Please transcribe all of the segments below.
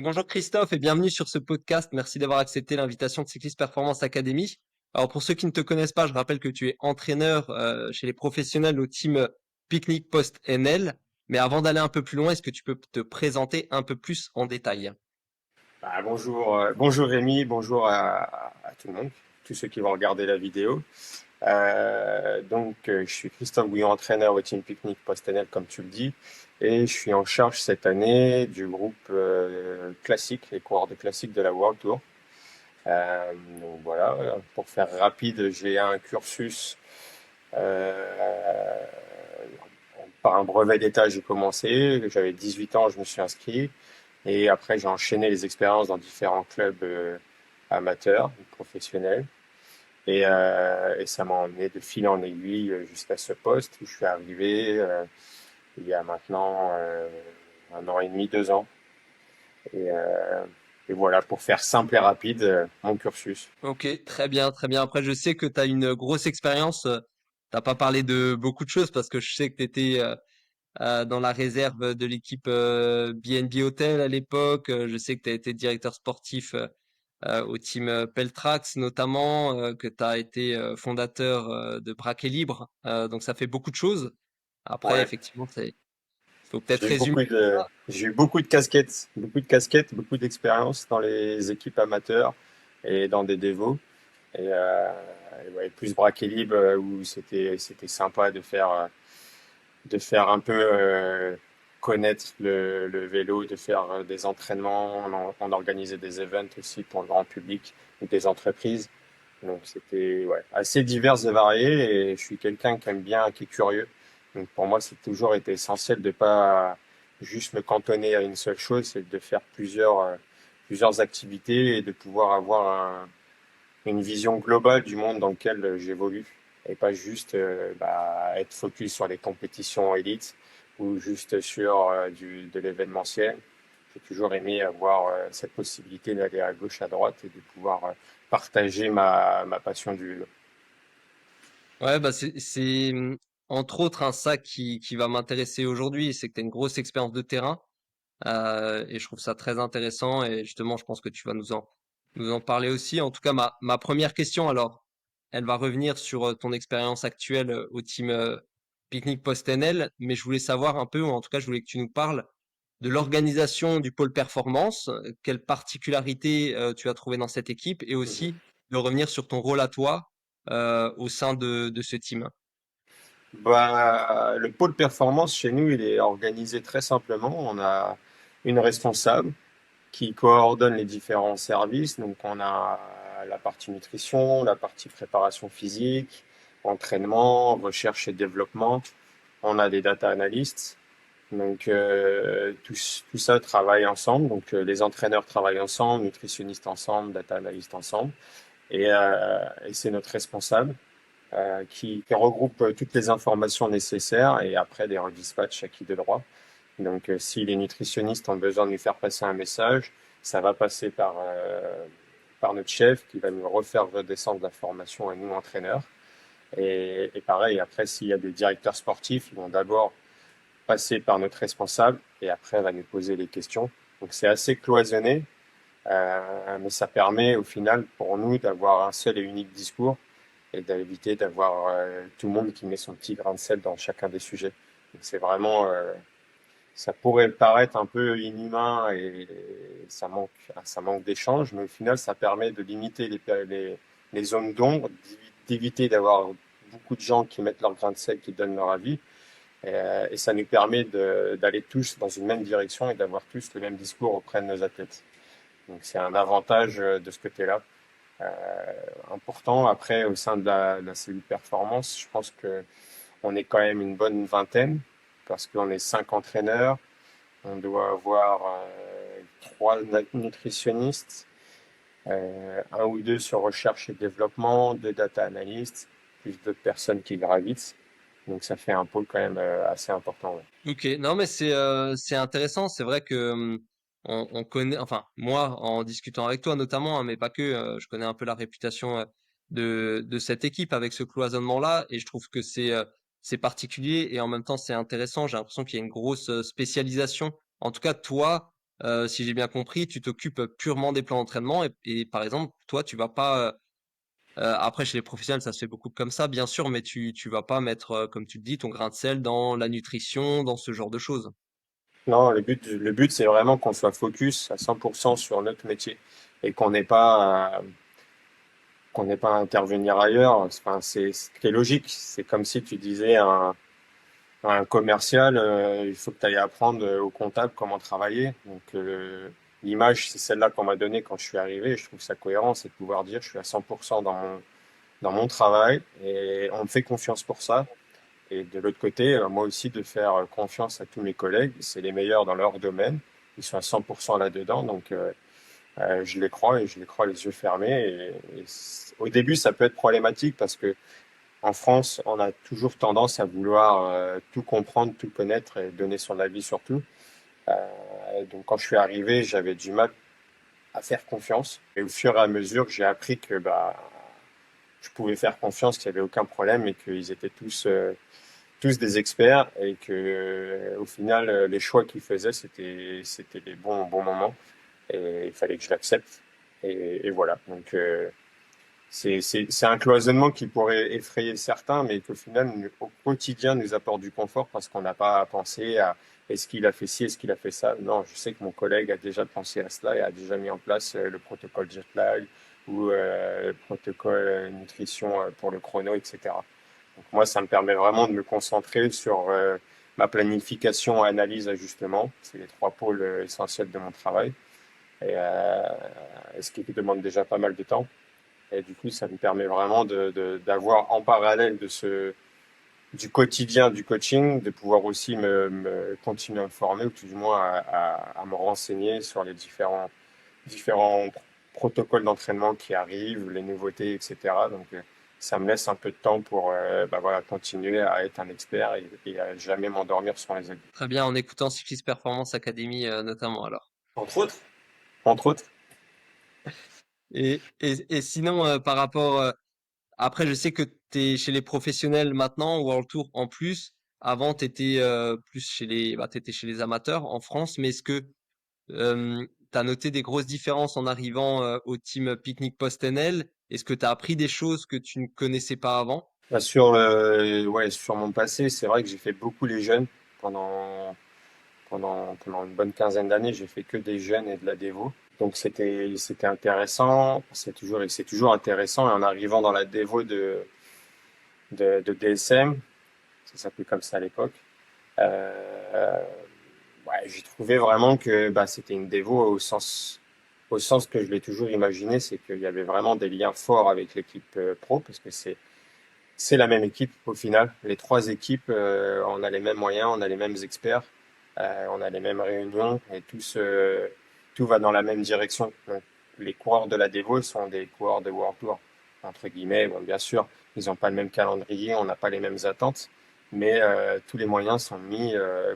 Bonjour Christophe et bienvenue sur ce podcast. Merci d'avoir accepté l'invitation de Cyclist Performance Academy. Alors pour ceux qui ne te connaissent pas, je rappelle que tu es entraîneur chez les professionnels au team Picnic Post NL. Mais avant d'aller un peu plus loin, est-ce que tu peux te présenter un peu plus en détail? Bonjour Rémi, bonjour à tout le monde, tous ceux qui vont regarder la vidéo. Je suis Christophe Bouillon, entraîneur au Team Picnic Postenel, comme tu le dis, et je suis en charge cette année du groupe classique, les coureurs de classique de la World Tour. Donc voilà, pour faire rapide, j'ai un cursus euh, par un brevet d'État, j'ai commencé, j'avais 18 ans, je me suis inscrit. Et après, j'ai enchaîné les expériences dans différents clubs amateurs, professionnels. Et ça m'a emmené de fil en aiguille jusqu'à ce poste où je suis arrivé il y a maintenant 1 an et demi, 2 ans. Et, euh, et voilà, pour faire simple et rapide, mon cursus. Ok, très bien, très bien. Après, je sais que tu as une grosse expérience. T'as pas parlé de beaucoup de choses parce que je sais que tu étais dans la réserve de l'équipe BNB Hotel à l'époque. Je sais que tu as été directeur sportif au team Peltrax notamment, que tu as été fondateur de Braquet Libre. Donc ça fait beaucoup de choses. Après, Ouais, effectivement, c'est faut peut-être résumer. j'ai eu beaucoup de casquettes, beaucoup d'expérience dans les équipes amateurs et dans des dévos. Et ouais, plus braquet libre où c'était sympa de faire un peu connaître le vélo, de faire des entraînements, on organisait des events aussi pour le grand public ou des entreprises. Donc c'était ouais, assez divers et varié et je suis quelqu'un qui aime bien, qui est curieux. Donc pour moi, c'est toujours été essentiel de pas juste me cantonner à une seule chose, c'est de faire plusieurs activités et de pouvoir avoir une vision globale du monde dans lequel j'évolue et pas juste être focus sur les compétitions élites ou juste sur de l'événementiel. J'ai toujours aimé avoir cette possibilité d'aller à gauche, à droite et de pouvoir partager ma passion du vélo. Ouais, bah entre autres ça qui va m'intéresser aujourd'hui, c'est que tu as une grosse expérience de terrain. Et je trouve ça très intéressant et justement, je pense que tu vas nous en parler aussi. En tout cas, ma première question, alors, elle va revenir sur ton expérience actuelle au team Picnic Post-NL, mais je voulais savoir un peu, ou en tout cas, je voulais que tu nous parles de l'organisation du pôle performance, quelles particularités tu as trouvé dans cette équipe et Mhm. aussi de revenir sur ton rôle à toi au sein de ce team. Le pôle performance chez nous, il est organisé très simplement. On a une responsable qui coordonne les différents services. Donc, on a la partie nutrition, la partie préparation physique, entraînement, recherche et développement. On a des data analysts. Donc, tout ça travaille ensemble. Donc, les entraîneurs travaillent ensemble, nutritionnistes ensemble, data analystes ensemble. Et c'est notre responsable qui regroupe toutes les informations nécessaires et après les redispatche à qui de droit. Donc, si les nutritionnistes ont besoin de nous faire passer un message, ça va passer par notre chef qui va nous refaire redescendre l'information à nous, entraîneurs. Et pareil, après, s'il y a des directeurs sportifs, ils vont d'abord passer par notre responsable et après, va nous poser les questions. Donc, c'est assez cloisonné, mais ça permet au final pour nous d'avoir un seul et unique discours et d'éviter d'avoir tout le monde qui met son petit grain de sel dans chacun des sujets. Donc, c'est vraiment ça pourrait paraître un peu inhumain et ça manque d'échange, mais au final, ça permet de limiter les zones d'ombre, d'éviter d'avoir beaucoup de gens qui mettent leur grain de sel, qui donnent leur avis. Et ça nous permet d'aller tous dans une même direction et d'avoir tous le même discours auprès de nos athlètes. Donc c'est un avantage de ce côté-là important. Après, au sein de la cellule performance, je pense que on est quand même une bonne vingtaine parce qu'on est 5 entraîneurs, on doit avoir 3 nutritionnistes, un ou deux sur recherche et développement, 2 data analysts, plus d'autres personnes qui gravitent. Donc ça fait un pôle quand même assez important. Ouais. Ok, non mais c'est intéressant. C'est vrai que on connaît, enfin moi en discutant avec toi notamment, hein, mais pas que, je connais un peu la réputation de cette équipe avec ce cloisonnement-là, et je trouve que c'est particulier et en même temps c'est intéressant. J'ai l'impression qu'il y a une grosse spécialisation. En tout cas, toi. si j'ai bien compris, tu t'occupes purement des plans d'entraînement et par exemple, toi, tu vas pas, après chez les professionnels, ça se fait beaucoup comme ça, bien sûr, mais tu vas pas mettre, comme tu le dis, ton grain de sel dans la nutrition, dans ce genre de choses? Non, le but, c'est vraiment qu'on soit focus à 100% sur notre métier et qu'on n'ait pas à intervenir ailleurs. Enfin, c'est ce qui est logique. C'est comme si tu disais à un commercial, il faut que tu ailles apprendre au comptable comment travailler. Donc, l'image, c'est celle-là qu'on m'a donnée quand je suis arrivé. Et je trouve ça cohérent, c'est de pouvoir dire je suis à 100% dans mon travail et on me fait confiance pour ça. Et de l'autre côté, moi aussi, de faire confiance à tous mes collègues. C'est les meilleurs dans leur domaine. Ils sont à 100% là-dedans. Donc, je les crois et je les crois les yeux fermés. Au début, ça peut être problématique parce que en France, on a toujours tendance à vouloir tout comprendre, tout connaître et donner son avis sur tout. Donc, quand je suis arrivé, j'avais du mal à faire confiance. Et au fur et à mesure que j'ai appris que je pouvais faire confiance, qu'il n'y avait aucun problème et qu'ils étaient tous des experts et que au final, les choix qu'ils faisaient, c'était les bons moments et il fallait que je l'accepte. Et voilà. Donc, c'est un cloisonnement qui pourrait effrayer certains, mais qu'au final, au quotidien, nous apporte du confort parce qu'on n'a pas à penser à est-ce qu'il a fait ci, est-ce qu'il a fait ça. Non, je sais que mon collègue a déjà pensé à cela et a déjà mis en place le protocole jet lag ou le protocole nutrition pour le chrono, etc. Donc moi, ça me permet vraiment de me concentrer sur ma planification, analyse, ajustement. C'est les trois pôles essentiels de mon travail et ce qui demande déjà pas mal de temps. Et du coup, ça me permet vraiment d'avoir en parallèle du quotidien du coaching, de pouvoir aussi continuer à me former ou tout du moins à me renseigner sur les différents protocoles d'entraînement qui arrivent, les nouveautés, etc. Donc, ça me laisse un peu de temps pour voilà, continuer à être un expert et à jamais m'endormir sur les œufs. Très bien, en écoutant Cyclist Performance Academy, notamment alors. Entre autres. Entre autres. Et sinon, par rapport, après, je sais que tu es chez les professionnels maintenant, World Tour en plus. Avant, tu étais plus t'étais chez les amateurs en France, mais est-ce que tu as noté des grosses différences en arrivant au team Picnic Post-NL? Est-ce que tu as appris des choses que tu ne connaissais pas avant? Ouais, sur mon passé, c'est vrai que j'ai fait beaucoup les jeunes pendant pendant une bonne quinzaine d'années, j'ai fait que des jeunes et de la dévo. Donc c'était intéressant, c'est toujours intéressant. Et en arrivant dans la dévo de DSM, ça s'appelait comme ça à l'époque, euh, ouais, j'ai trouvé vraiment que c'était une dévo au sens que je l'ai toujours imaginé, c'est qu'il y avait vraiment des liens forts avec l'équipe pro, parce que c'est la même équipe au final. Les trois équipes, on a les mêmes moyens, on a les mêmes experts, on a les mêmes réunions et tout va dans la même direction. Donc, les coureurs de la Devo sont des coureurs de World Tour, entre guillemets. Bon, bien sûr, ils n'ont pas le même calendrier, on n'a pas les mêmes attentes, mais tous les moyens sont mis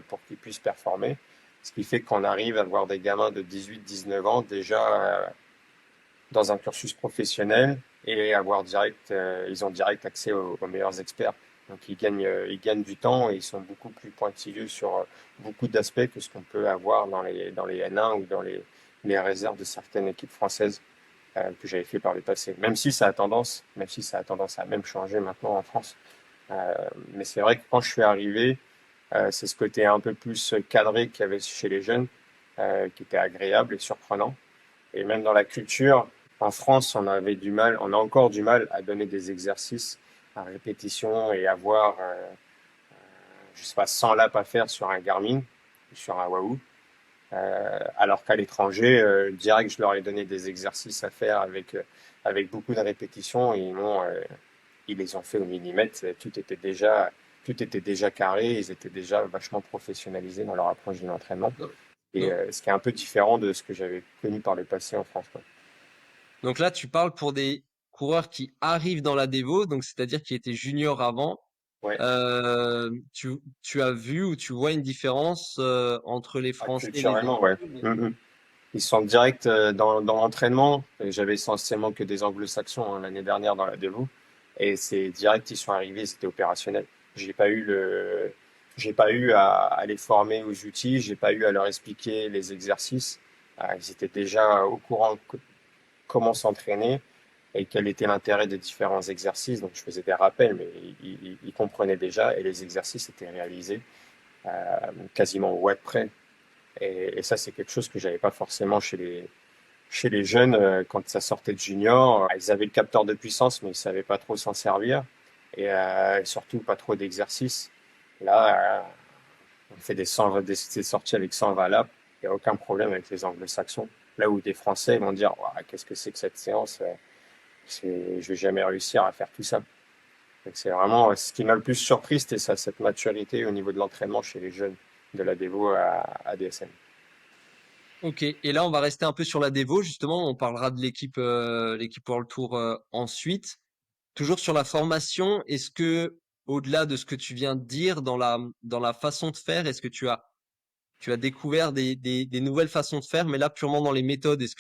pour qu'ils puissent performer. Ce qui fait qu'on arrive à voir des gamins de 18-19 ans déjà dans un cursus professionnel et ils ont direct accès aux meilleurs experts. Donc ils gagnent du temps et ils sont beaucoup plus pointilleux sur beaucoup d'aspects que ce qu'on peut avoir dans les N1 ou dans les réserves de certaines équipes françaises que j'avais fait par le passé. Même si ça a tendance à même changer maintenant en France. Euh, mais c'est vrai que quand je suis arrivé, c'est ce côté un peu plus cadré qu'il y avait chez les jeunes, qui était agréable et surprenant. Et même dans la culture, en France, on a encore du mal à donner des exercices à répétition et avoir, je sais pas, 100 laps à faire sur un Garmin, sur un Wahoo. Alors qu'à l'étranger, direct, je leur ai donné des exercices à faire avec beaucoup de répétitions et ils les ont fait au millimètre. Tout était déjà carré, ils étaient déjà vachement professionnalisés dans leur approche de l'entraînement. Donc, Et donc- ce qui est un peu différent de ce que j'avais connu par le passé en France, quoi. donc là, tu parles pour des coureurs qui arrivent dans la Devo, donc c'est-à-dire qui étaient juniors avant. Ouais. Tu as vu ou tu vois une différence entre les Ah, Français et les culturellement, ouais. Espagnols? Ils sont directs dans l'entraînement. Et j'avais essentiellement que des anglo-saxons l'année dernière dans la Devo. Et c'est direct, ils sont arrivés, c'était opérationnel. J'ai pas eu le, j'ai pas eu à les former aux outils, j'ai pas eu à leur expliquer les exercices. Ils étaient déjà au courant de comment s'entraîner et quel était l'intérêt des différents exercices. Donc, je faisais des rappels, mais ils comprenaient déjà et les exercices étaient réalisés quasiment au watt près. Et ça, c'est quelque chose que j'avais pas forcément chez les jeunes quand ça sortait de junior. Ils avaient le capteur de puissance, mais ils savaient pas trop s'en servir et surtout pas trop d'exercices. Là, on fait des sorties avec 120 laps. Il n'y a aucun problème avec les anglo-saxons. Là où des Français vont dire, ouah, qu'est-ce que c'est que cette séance? Je vais jamais réussir à faire tout ça. Donc c'est vraiment ce qui m'a le plus surpris, c'était ça, cette maturité au niveau de l'entraînement chez les jeunes de la Devo à DSM. Ok, et là on va rester un peu sur la dévo, justement, on parlera de l'équipe World Tour ensuite. Toujours sur la formation, est-ce que, au-delà de ce que tu viens de dire, dans la façon de faire, est-ce que tu as découvert des nouvelles façons de faire, mais là purement dans les méthodes, est-ce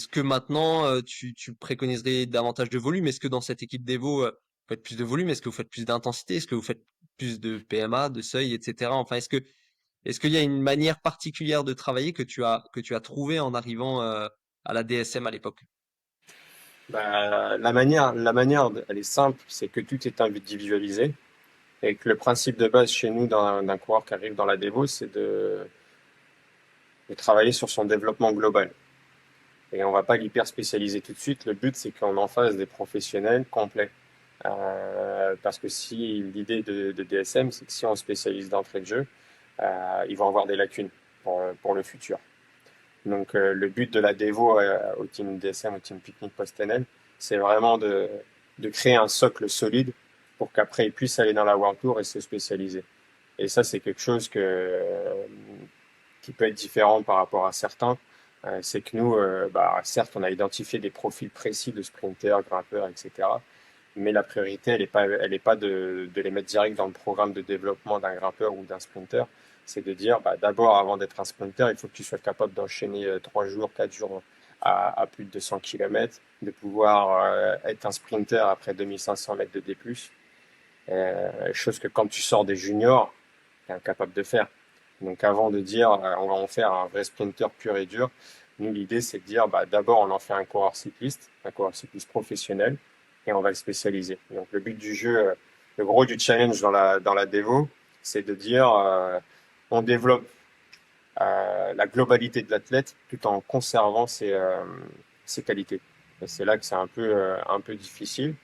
que maintenant tu préconiserais davantage de volume? Est-ce que dans cette équipe d'Evo, vous faites plus de volume? Est-ce que vous faites plus d'intensité? Est-ce que vous faites plus de PMA, de seuil, etc. Enfin, est-ce qu'il y a une manière particulière de travailler que tu as trouvé en arrivant à la DSM à l'époque? Bah, la manière, elle est simple, c'est que tout est individualisé et que le principe de base chez nous d'un coureur qui arrive dans la Devo, c'est de travailler sur son développement global. Et on va pas l'hyper spécialiser tout de suite. Le but, c'est qu'on en fasse des professionnels complets. Parce que si l'idée de DSM, c'est que si on spécialise d'entrée de jeu, ils vont avoir des lacunes pour le futur. Donc le but de la dévo au team DSM, au team Picnic Post-NL, c'est vraiment de créer un socle solide pour qu'après ils puissent aller dans la World Tour et se spécialiser. Et ça, c'est quelque chose qui peut être différent par rapport à certains. C'est que nous, bah, certes, on a identifié des profils précis de sprinters, grimpeurs, etc. Mais la priorité, elle est pas de les mettre direct dans le programme de développement d'un grimpeur ou d'un sprinter. C'est de dire, bah, d'abord, avant d'être un sprinter, il faut que tu sois capable d'enchaîner 3 jours, 4 jours à plus de 200 km, de pouvoir être un sprinter après 2500 mètres de D+. Chose que quand tu sors des juniors, tu es incapable de faire. Donc avant de dire on va en faire un vrai sprinter pur et dur, nous l'idée c'est de dire bah, d'abord on en fait un coureur cycliste professionnel, et on va le spécialiser. Donc le but du jeu, le gros du challenge dans la dévo, c'est de dire on développe la globalité de l'athlète tout en conservant ses qualités. Et c'est là que c'est un peu difficile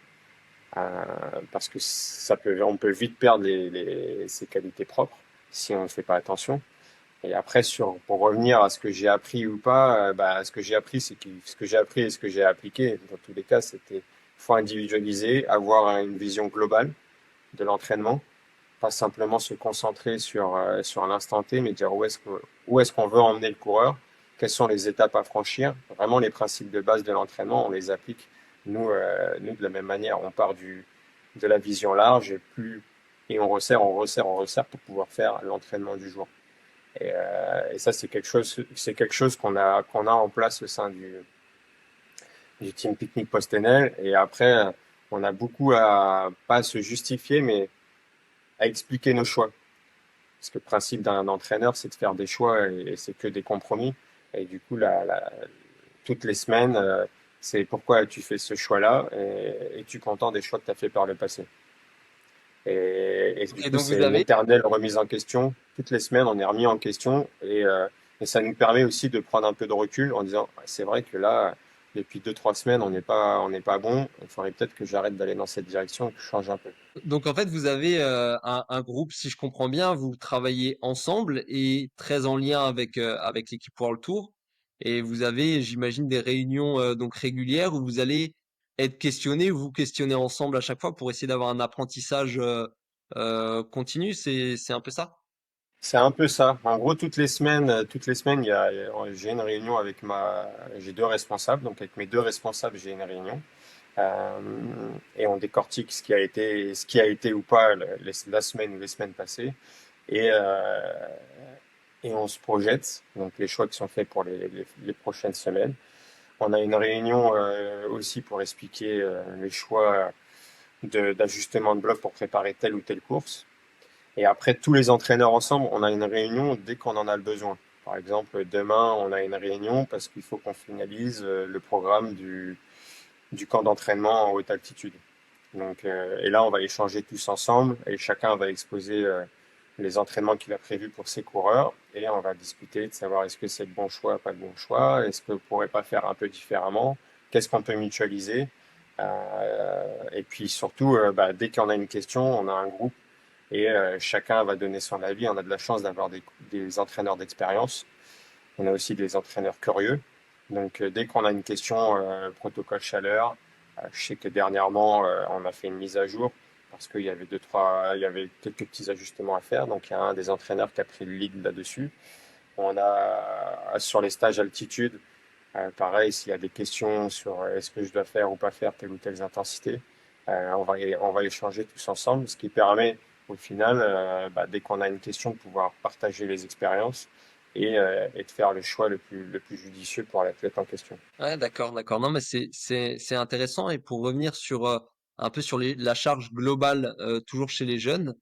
parce que on peut vite perdre ses qualités propres si on ne fait pas attention. Et après, pour revenir à ce que j'ai appris ou pas, bah, ce que j'ai appris, ce que j'ai appris et ce que j'ai appliqué, dans tous les cas, c'était faut individualiser, avoir une vision globale de l'entraînement, pas simplement se concentrer sur l'instant T, mais dire où est-ce qu'on veut emmener le coureur, quelles sont les étapes à franchir. Vraiment, les principes de base de l'entraînement, on les applique. Nous, de la même manière, on part de la vision large et on resserre pour pouvoir faire l'entraînement du jour. Et ça, c'est quelque chose qu'on a en place au sein du team Picnic Post-NL. Et après, on a beaucoup à, pas à se justifier, mais à expliquer nos choix. Parce que le principe d'un entraîneur, c'est de faire des choix et c'est que des compromis. Et du coup, toutes les semaines, c'est pourquoi tu fais ce choix-là et es-tu content des choix que tu as fait par le passé. Et du Et coup, donc c'est vous une avez, éternelle remise en question. Toutes les semaines, on est remis en question et ça nous permet aussi de prendre un peu de recul en disant, ouais, c'est vrai que là, depuis 2, 3 semaines, on n'est pas bon. Il faudrait peut-être que j'arrête d'aller dans cette direction et que je change un peu. donc en fait vous avez un groupe, si je comprends bien, vous travaillez ensemble et très en lien avec l'équipe World Tour. Et vous avez, j'imagine, des réunions donc régulières où vous allez être questionné, vous questionnez ensemble à chaque fois pour essayer d'avoir un apprentissage continu. C'est un peu ça? C'est un peu ça. En gros, toutes les semaines, j'ai une réunion j'ai 2 responsables. Donc, avec mes 2 responsables, j'ai une réunion. Euh, et on décortique ce qui a été ou pas la semaine ou les semaines passées. Et, euh, et on se projette. Donc, les choix qui sont faits pour les prochaines semaines. On a une réunion aussi pour expliquer les choix d'ajustement de bloc pour préparer telle ou telle course. Et après, tous les entraîneurs ensemble, on a une réunion dès qu'on en a le besoin. Par exemple, demain, on a une réunion parce qu'il faut qu'on finalise le programme du camp d'entraînement en haute altitude. Donc, et là, on va échanger tous ensemble et chacun va exposer les entraînements qu'il a prévus pour ses coureurs et on va discuter de savoir est-ce que c'est le bon choix, pas le bon choix, est-ce qu'on pourrait pas faire un peu différemment, qu'est-ce qu'on peut mutualiser. Et puis surtout, dès qu'on a une question, on a un groupe et chacun va donner son avis. On a de la chance d'avoir des entraîneurs d'expérience. On a aussi des entraîneurs curieux. Donc, dès qu'on a une question protocole chaleur, je sais que dernièrement, on a fait une mise à jour parce qu'il y avait il y avait quelques petits ajustements à faire. Donc, il y a un des entraîneurs qui a pris le lead là-dessus. On a sur les stages altitude, pareil, s'il y a des questions sur est-ce que je dois faire ou pas faire telle ou telle intensité, on va échanger tous ensemble, ce qui permet au final, dès qu'on a une question, de pouvoir partager les expériences et de faire le choix le plus judicieux pour l'athlète en question. Ouais, d'accord, d'accord. Non, mais c'est intéressant. Et pour revenir sur un peu sur la charge globale, toujours chez les jeunes,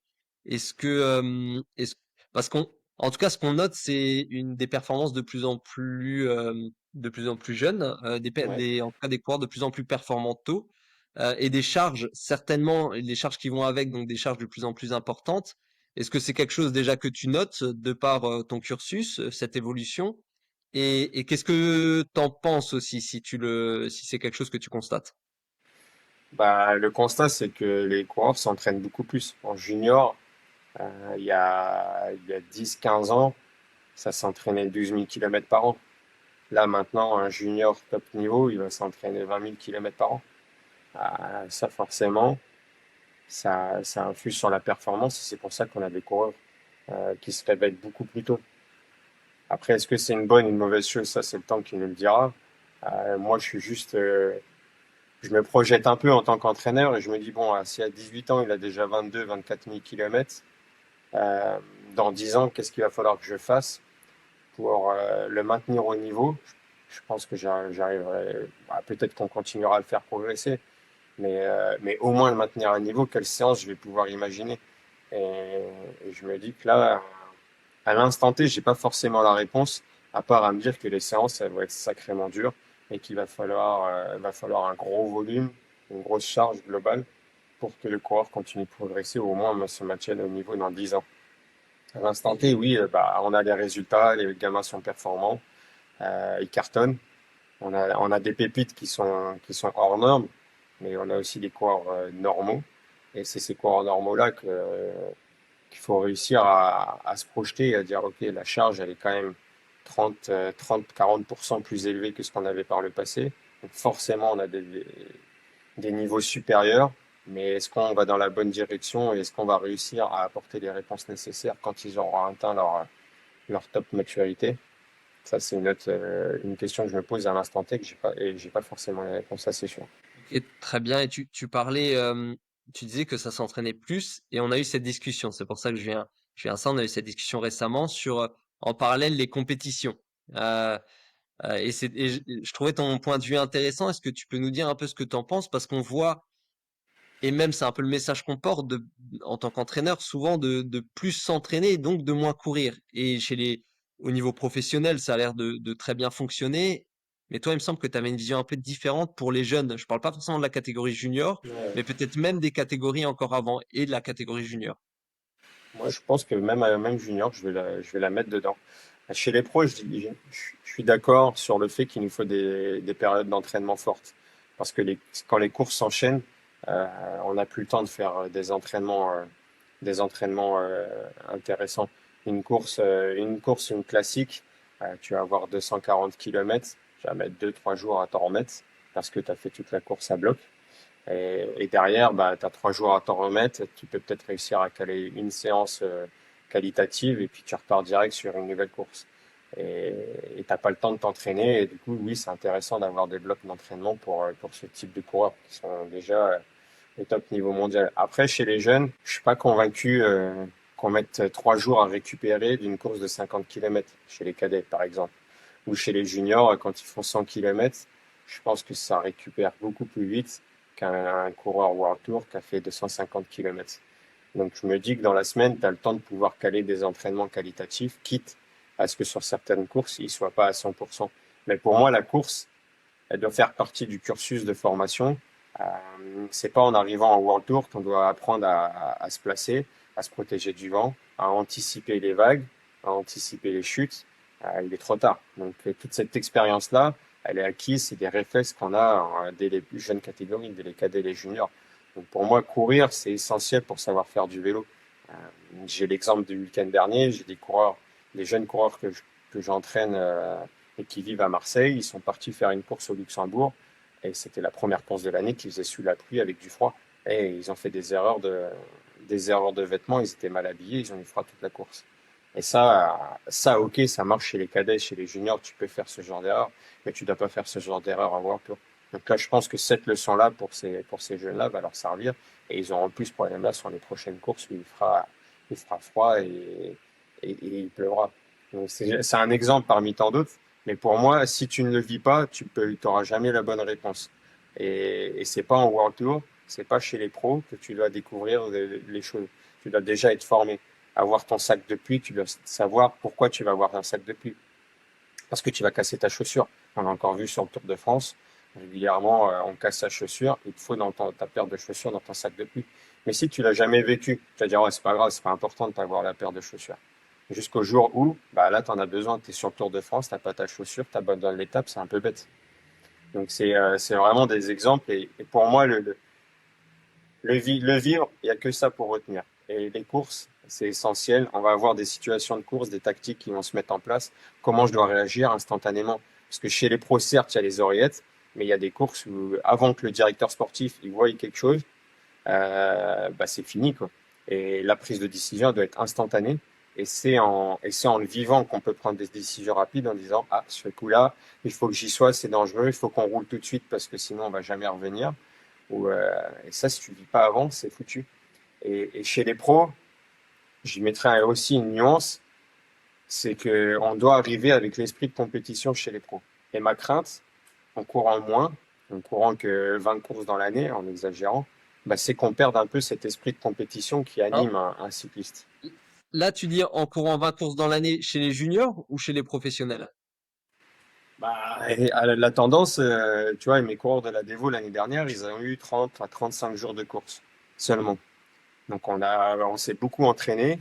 est-ce que parce qu'on en tout cas ce qu'on note, c'est une des performances de plus en plus jeunes, Ouais. en tout cas des coureurs de plus en plus performants tôt, et des charges certainement, et les charges qui vont avec, donc des charges de plus en plus importantes. Est-ce que c'est quelque chose déjà que tu notes de par ton cursus, cette évolution? Et qu'est-ce que t'en penses aussi si c'est quelque chose que tu constates? Le constat, c'est que les coureurs s'entraînent beaucoup plus. En junior, il y a 10-15 ans, ça s'entraînait 12 000 kilomètres par an. Là, maintenant, un junior top niveau, il va s'entraîner 20 000 kilomètres par an. Ça, forcément, ça influe sur la performance et c'est pour ça qu'on a des coureurs qui se réveillent beaucoup plus tôt. Après, est-ce que c'est une bonne ou une mauvaise chose? Ça, c'est le temps qui nous le dira. Moi, je me projette un peu en tant qu'entraîneur et je me dis, bon, si à 18 ans, il a déjà 22-24 000 kilomètres, euh, dans 10 ans, qu'est-ce qu'il va falloir que je fasse pour le maintenir au niveau? Je pense que j'arriverai, peut-être qu'on continuera à le faire progresser, mais au moins le maintenir à niveau, quelle séance je vais pouvoir imaginer? Et, et je me dis que là, à l'instant T, j'ai pas forcément la réponse, à part à me dire que les séances, elles vont être sacrément dures et qu'il va falloir un gros volume, une grosse charge globale pour que le coureur continue de progresser, ou au moins se maintienne au niveau dans 10 ans. À l'instant T, oui, on a les résultats, les gamins sont performants, ils cartonnent. On a des pépites qui sont hors normes, mais on a aussi des coureurs normaux. Et c'est ces coureurs normaux-là qu'il faut réussir à se projeter et à dire, OK, la charge, elle est quand même 30-40% plus élevée que ce qu'on avait par le passé. Donc forcément, on a des niveaux supérieurs, mais est-ce qu'on va dans la bonne direction et est-ce qu'on va réussir à apporter les réponses nécessaires quand ils auront atteint leur top maturité? Ça, c'est une question que je me pose à l'instant T et j'ai pas forcément les réponses, ça c'est sûr. Ok, très bien. Et tu parlais, tu disais que ça s'entraînait plus, et on a eu cette discussion. C'est pour ça que je viens à ça. On a eu cette discussion récemment sur, en parallèle, les compétitions. Euh, je trouvais ton point de vue intéressant. Est-ce que tu peux nous dire un peu ce que tu en penses? Parce qu'on voit, et même c'est un peu le message qu'on porte en tant qu'entraîneur, souvent de plus s'entraîner et donc de moins courir. Et au niveau professionnel, ça a l'air de très bien fonctionner. Mais toi, il me semble que tu avais une vision un peu différente pour les jeunes. Je parle pas forcément de la catégorie junior, Ouais. mais peut-être même des catégories encore avant et de la catégorie junior. Moi, je pense que même junior, je vais la mettre dedans. Chez les pros, je suis d'accord sur le fait qu'il nous faut des périodes d'entraînement fortes. Parce que quand les courses s'enchaînent, euh, on n'a plus le temps de faire des entraînements intéressants. Une classique, tu vas avoir 240 kilomètres, tu vas mettre 2-3 jours à t'en remettre parce que tu as fait toute la course à bloc. Et derrière, tu as 3 jours à t'en remettre. Tu peux peut-être réussir à caler une séance qualitative et puis tu repars direct sur une nouvelle course. Et t'as pas le temps de t'entraîner. Et du coup, oui, c'est intéressant d'avoir des blocs d'entraînement pour ce type de coureurs qui sont déjà au top niveau mondial. Après, chez les jeunes, je suis pas convaincu qu'on mette 3 jours à récupérer d'une course de 50 kilomètres chez les cadets, par exemple. Ou chez les juniors, quand ils font 100 kilomètres, je pense que ça récupère beaucoup plus vite qu'un coureur World Tour qui a fait 250 kilomètres. Donc je me dis que dans la semaine, tu as le temps de pouvoir caler des entraînements qualitatifs, quitte à ce que sur certaines courses, ils soient pas à 100%. Mais pour moi, la course, elle doit faire partie du cursus de formation. Euh, c'est pas en arrivant en World Tour qu'on doit apprendre à se placer, à se protéger du vent, à anticiper les vagues, à anticiper les chutes. Il est trop tard. Donc toute cette expérience-là, elle est acquise, c'est des réflexes qu'on a dès les plus jeunes catégories, dès les cadets et les juniors. Donc pour moi, courir, c'est essentiel pour savoir faire du vélo. Euh, j'ai l'exemple du week-end dernier, j'ai des coureurs, des jeunes coureurs que j'entraîne et qui vivent à Marseille. Ils sont partis faire une course au Luxembourg et c'était la première course de l'année qu'ils faisaient sous la pluie avec du froid. Et ils ont fait des erreurs de vêtements. Ils étaient mal habillés. Ils ont eu froid toute la course. Et ça, ok, ça marche chez les cadets, chez les juniors. Tu peux faire ce genre d'erreur, mais tu dois pas faire ce genre d'erreur à World Tour. Donc là, je pense que cette leçon-là pour ces jeunes-là va leur servir. Et ils auront plus ce problème-là sur les prochaines courses où il fera froid et il pleuvra. Donc c'est un exemple parmi tant d'autres. Mais pour moi, si tu ne le vis pas, t'auras jamais la bonne réponse. Et c'est pas en World Tour, c'est pas chez les pros que tu dois découvrir les choses. Tu dois déjà être formé. Avoir ton sac de pluie, tu dois savoir pourquoi tu vas avoir un sac de pluie. Parce que tu vas casser ta chaussure. On a encore vu sur le Tour de France, régulièrement, on casse sa chaussure. Il te faut ta paire de chaussures dans ton sac de pluie. Mais si tu l'as jamais vécu, tu vas dire, ouais, c'est pas grave, c'est pas important de pas avoir la paire de chaussures. Jusqu'au jour où, bah là, tu en as besoin, tu es sur le Tour de France, t'as pas ta chaussure, tu abandonnes l'étape, c'est un peu bête. Donc c'est vraiment des exemples et pour moi, le vivre, il y a que ça pour retenir. Et les courses, c'est essentiel. On va avoir des situations de course, des tactiques qui vont se mettre en place. Comment je dois réagir instantanément? Parce que chez les pros, certes, il y a les oreillettes, mais il y a des courses où, avant que le directeur sportif il voie quelque chose, bah c'est fini quoi. Et la prise de décision doit être instantanée. Et c'est en le vivant qu'on peut prendre des décisions rapides en disant ah ce coup-là il faut que j'y sois, c'est dangereux, il faut qu'on roule tout de suite parce que sinon on va jamais revenir. Et ça si tu le vis pas avant c'est foutu. Et chez les pros j'y mettrais aussi une nuance, c'est que on doit arriver avec l'esprit de compétition chez les pros. Et ma crainte en courant moins, en courant que 20 courses dans l'année, en exagérant, bah, c'est qu'on perde un peu cet esprit de compétition qui Alors, anime un cycliste. là, tu dis en courant 20 courses dans l'année chez les juniors ou chez les professionnels? Bah, et la tendance, tu vois, mes coureurs de la Dévo l'année dernière, ils ont eu 30 à 35 jours de course seulement. Donc on s'est beaucoup entraîné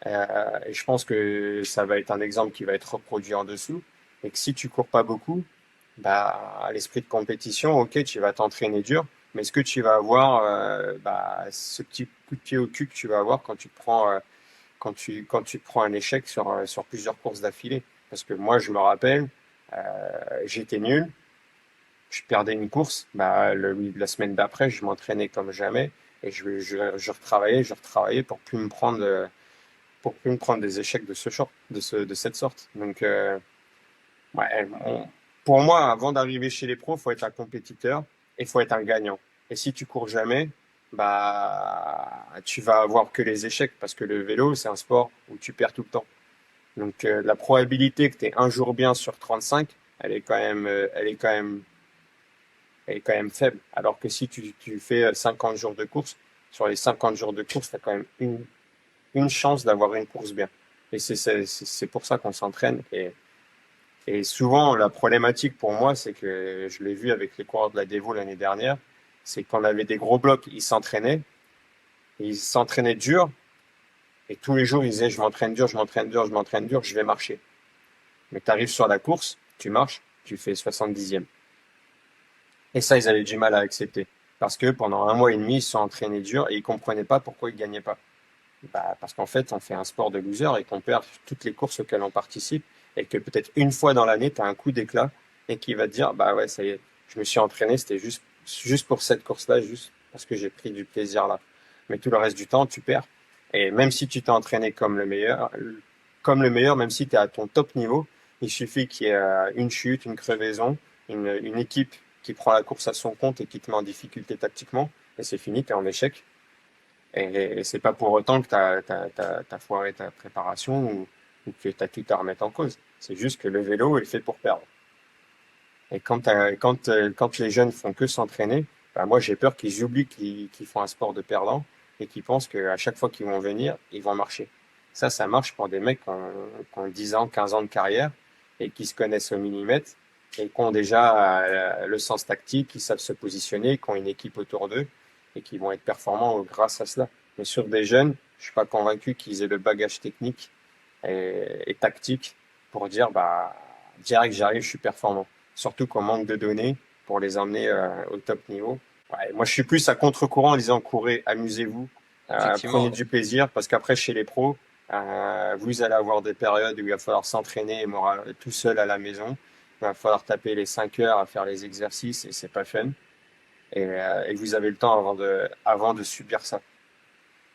et je pense que ça va être un exemple qui va être reproduit en dessous. Et que si tu cours pas beaucoup, bah, à l'esprit de compétition, ok, tu vas t'entraîner dur, mais est-ce que tu vas avoir bah, ce petit coup de pied au cul que tu vas avoir quand tu te prends quand tu te prends un échec sur plusieurs courses d'affilée? Parce que moi, je me rappelle, j'étais nul, je perdais une course, bah, la semaine d'après, je m'entraînais comme jamais et je retravaillais pour plus me prendre des échecs de cette sorte. Donc, ouais, pour moi, avant d'arriver chez les pros, faut être un compétiteur et faut être un gagnant. Et si tu cours jamais, bah, tu vas avoir que les échecs parce que le vélo, c'est un sport où tu perds tout le temps. Donc, la probabilité que tu aies un jour bien sur 35, elle est quand même faible. Alors que si tu fais 50 jours de course, sur les 50 jours de course, tu as quand même une chance d'avoir une course bien. Et c'est pour ça qu'on s'entraîne. Et souvent, la problématique pour moi, c'est que je l'ai vu avec les coureurs de la Dévo l'année dernière, c'est qu'on avait des gros blocs, ils s'entraînaient dur, et tous les jours, ils disaient, je m'entraîne dur, je m'entraîne dur, je m'entraîne dur, je vais marcher. Mais tu arrives sur la course, tu marches, tu fais 70e. Et ça, ils avaient du mal à accepter. Parce que pendant un mois et demi, ils se sont entraînés dur et ils comprenaient pas pourquoi ils gagnaient pas. Bah, parce qu'en fait, on fait un sport de loser et qu'on perd toutes les courses auxquelles on participe et que peut-être une fois dans l'année, tu as un coup d'éclat et qui va te dire, bah ouais, ça y est, je me suis entraîné, c'était juste pour cette course-là, juste parce que j'ai pris du plaisir là. Mais tout le reste du temps, tu perds. Et même si tu t'es entraîné comme le meilleur, même si tu es à ton top niveau, il suffit qu'il y ait une chute, une crevaison, une équipe qui prend la course à son compte et qui te met en difficulté tactiquement, et c'est fini, tu es en échec. Et c'est pas pour autant que t'as foiré ta préparation ou que t'as tout à remettre en cause. C'est juste que le vélo est fait pour perdre. Et quand les jeunes font que s'entraîner, bah moi j'ai peur qu'ils oublient qu'ils font un sport de perdant et qu'ils pensent qu'à chaque fois qu'ils vont venir, ils vont marcher. Ça marche pour des mecs qui ont 10 ans, 15 ans de carrière et qui se connaissent au millimètre et qui ont déjà le sens tactique, qui savent se positionner, qui ont une équipe autour d'eux et qui vont être performants grâce à cela. Mais sur des jeunes, je suis pas convaincu qu'ils aient le bagage technique et tactique pour dire, bah, direct, j'arrive, je suis performant. Surtout qu'on manque de données pour les emmener au top niveau. Ouais, moi, je suis plus à contre-courant en disant courez, amusez-vous, prenez Effectivement. du plaisir, parce qu'après, chez les pros, vous allez avoir des périodes où il va falloir s'entraîner tout seul à la maison. Il va falloir taper les 5 heures à faire les exercices et c'est pas fun. Et vous avez le temps avant de subir ça.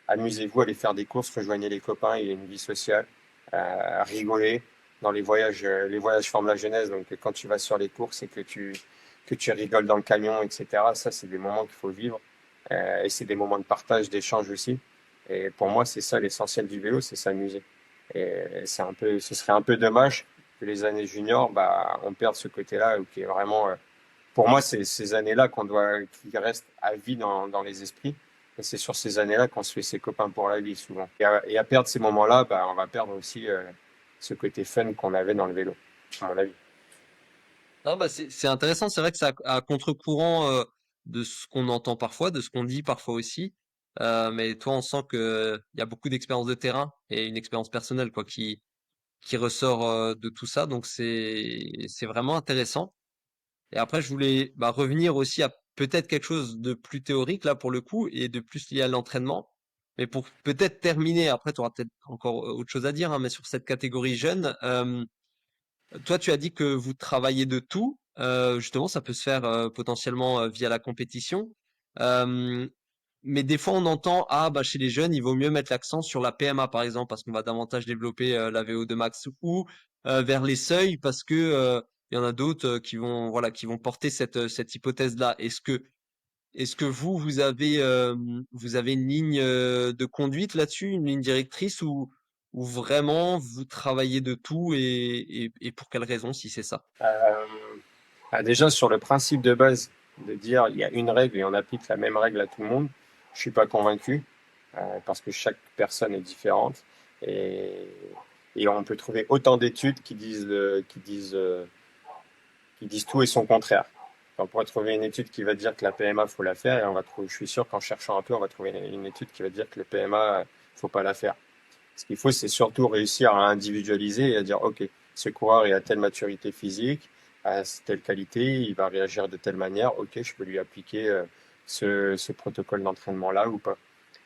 Amusez-vous, allez faire des courses, rejoignez les copains, il y a une vie sociale, rigolez. Dans les voyages forment la jeunesse, donc quand tu vas sur les courses et que tu rigoles dans le camion, etc., ça, c'est des moments qu'il faut vivre. Et c'est des moments de partage, d'échange aussi. Et pour moi, c'est ça l'essentiel du vélo, c'est s'amuser. Et ce serait un peu dommage que les années juniors, bah, on perde ce côté-là, qui est vraiment, pour moi, c'est ces années-là qui restent à vie dans les esprits. Et c'est sur ces années-là qu'on se fait ses copains pour la vie, souvent. Et à perdre ces moments-là, bah, on va perdre aussi ce côté fun qu'on avait dans le vélo, à mon avis. Non, bah c'est intéressant. C'est vrai que c'est à contre-courant de ce qu'on entend parfois, de ce qu'on dit parfois aussi. Mais toi, on sent que il y a beaucoup d'expérience de terrain et une expérience personnelle quoi qui ressort de tout ça. Donc c'est vraiment intéressant. Et après, je voulais bah, revenir aussi à peut-être quelque chose de plus théorique là pour le coup et de plus lié à l'entraînement. Mais pour peut-être terminer, après, tu auras peut-être encore autre chose à dire, hein, mais sur cette catégorie jeune. Toi, tu as dit que vous travaillez de tout. Justement, ça peut se faire potentiellement via la compétition. Euh, mais des fois, on entend, ah, bah, chez les jeunes, il vaut mieux mettre l'accent sur la PMA, par exemple, parce qu'on va davantage développer la VO2 max ou vers les seuils, parce que il y en a d'autres voilà, qui vont porter cette hypothèse-là. Est-ce que vous avez une ligne de conduite là-dessus, une ligne directrice ou vraiment vous travaillez de tout et pour quelle raison si c'est ça? Euh, Déjà, sur le principe de base de dire il y a une règle et on applique la même règle à tout le monde, je suis pas convaincu parce que chaque personne est différente et, et on peut trouver autant d'études qui disent tout et son contraire. On pourrait trouver une étude qui va dire que la PMA, faut la faire, et je suis sûr qu'en cherchant un peu, on va trouver une étude qui va dire que le PMA, faut pas la faire. Ce qu'il faut, c'est surtout réussir à individualiser et à dire, OK, ce coureur est à telle maturité physique, à telle qualité, il va réagir de telle manière, OK, je peux lui appliquer ce protocole d'entraînement-là ou pas.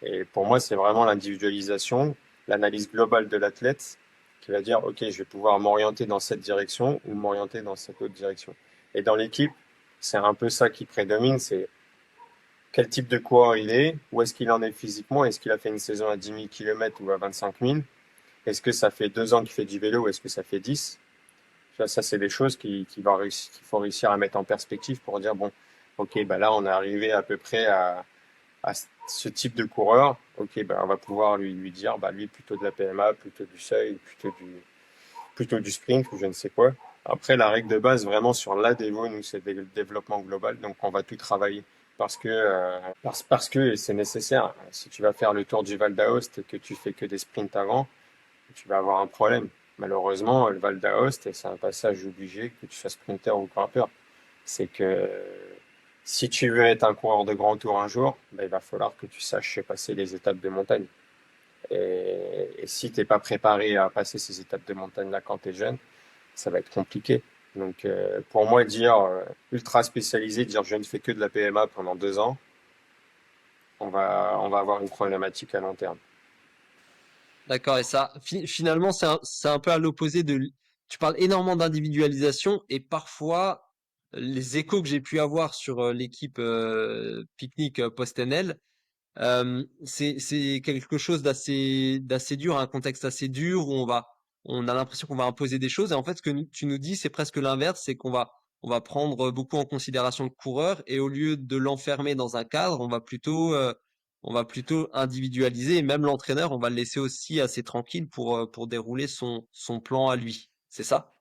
Et pour moi, c'est vraiment l'individualisation, l'analyse globale de l'athlète qui va dire, OK, je vais pouvoir m'orienter dans cette direction ou m'orienter dans cette autre direction. Et dans l'équipe, c'est un peu ça qui prédomine, c'est quel type de coureur il est, où est-ce qu'il en est physiquement, est-ce qu'il a fait une saison à 10 000 km ou à 25 000, est-ce que ça fait 2 ans qu'il fait du vélo ou est-ce que ça fait 10? Ça, c'est des choses qu'il faut réussir à mettre en perspective pour dire, bon, OK, bah là, on est arrivé à peu près à ce type de coureur. OK, bah on va pouvoir lui dire, bah lui, plutôt de la PMA, plutôt du seuil, plutôt du sprint ou je ne sais quoi. Après, la règle de base, vraiment sur la dévo, nous, c'est le développement global. Donc, on va tout travailler parce que c'est nécessaire. Si tu vas faire le tour du Val d'Aoste et que tu fais que des sprints avant, tu vas avoir un problème. Malheureusement, le Val d'Aoste, c'est un passage obligé que tu sois sprinter ou grimpeur. C'est que si tu veux être un coureur de grand tour un jour, ben, il va falloir que tu saches passer les étapes de montagne. Et si tu n'es pas préparé à passer ces étapes de montagne-là quand tu es jeune, ça va être compliqué. Donc, pour moi, dire ultra spécialisé, dire je ne fais que de la PMA pendant 2 ans, on va avoir une problématique à long terme. D'accord, et ça, finalement, c'est un peu à l'opposé tu parles énormément d'individualisation et parfois, les échos que j'ai pu avoir sur l'équipe Picnic PostNL, c'est quelque chose d'assez dur, un contexte assez dur où on a l'impression qu'on va imposer des choses. Et en fait, ce que tu nous dis, c'est presque l'inverse, c'est on va prendre beaucoup en considération le coureur et au lieu de l'enfermer dans un cadre, on va plutôt individualiser et même l'entraîneur, on va le laisser aussi assez tranquille pour dérouler son plan à lui. C'est ça?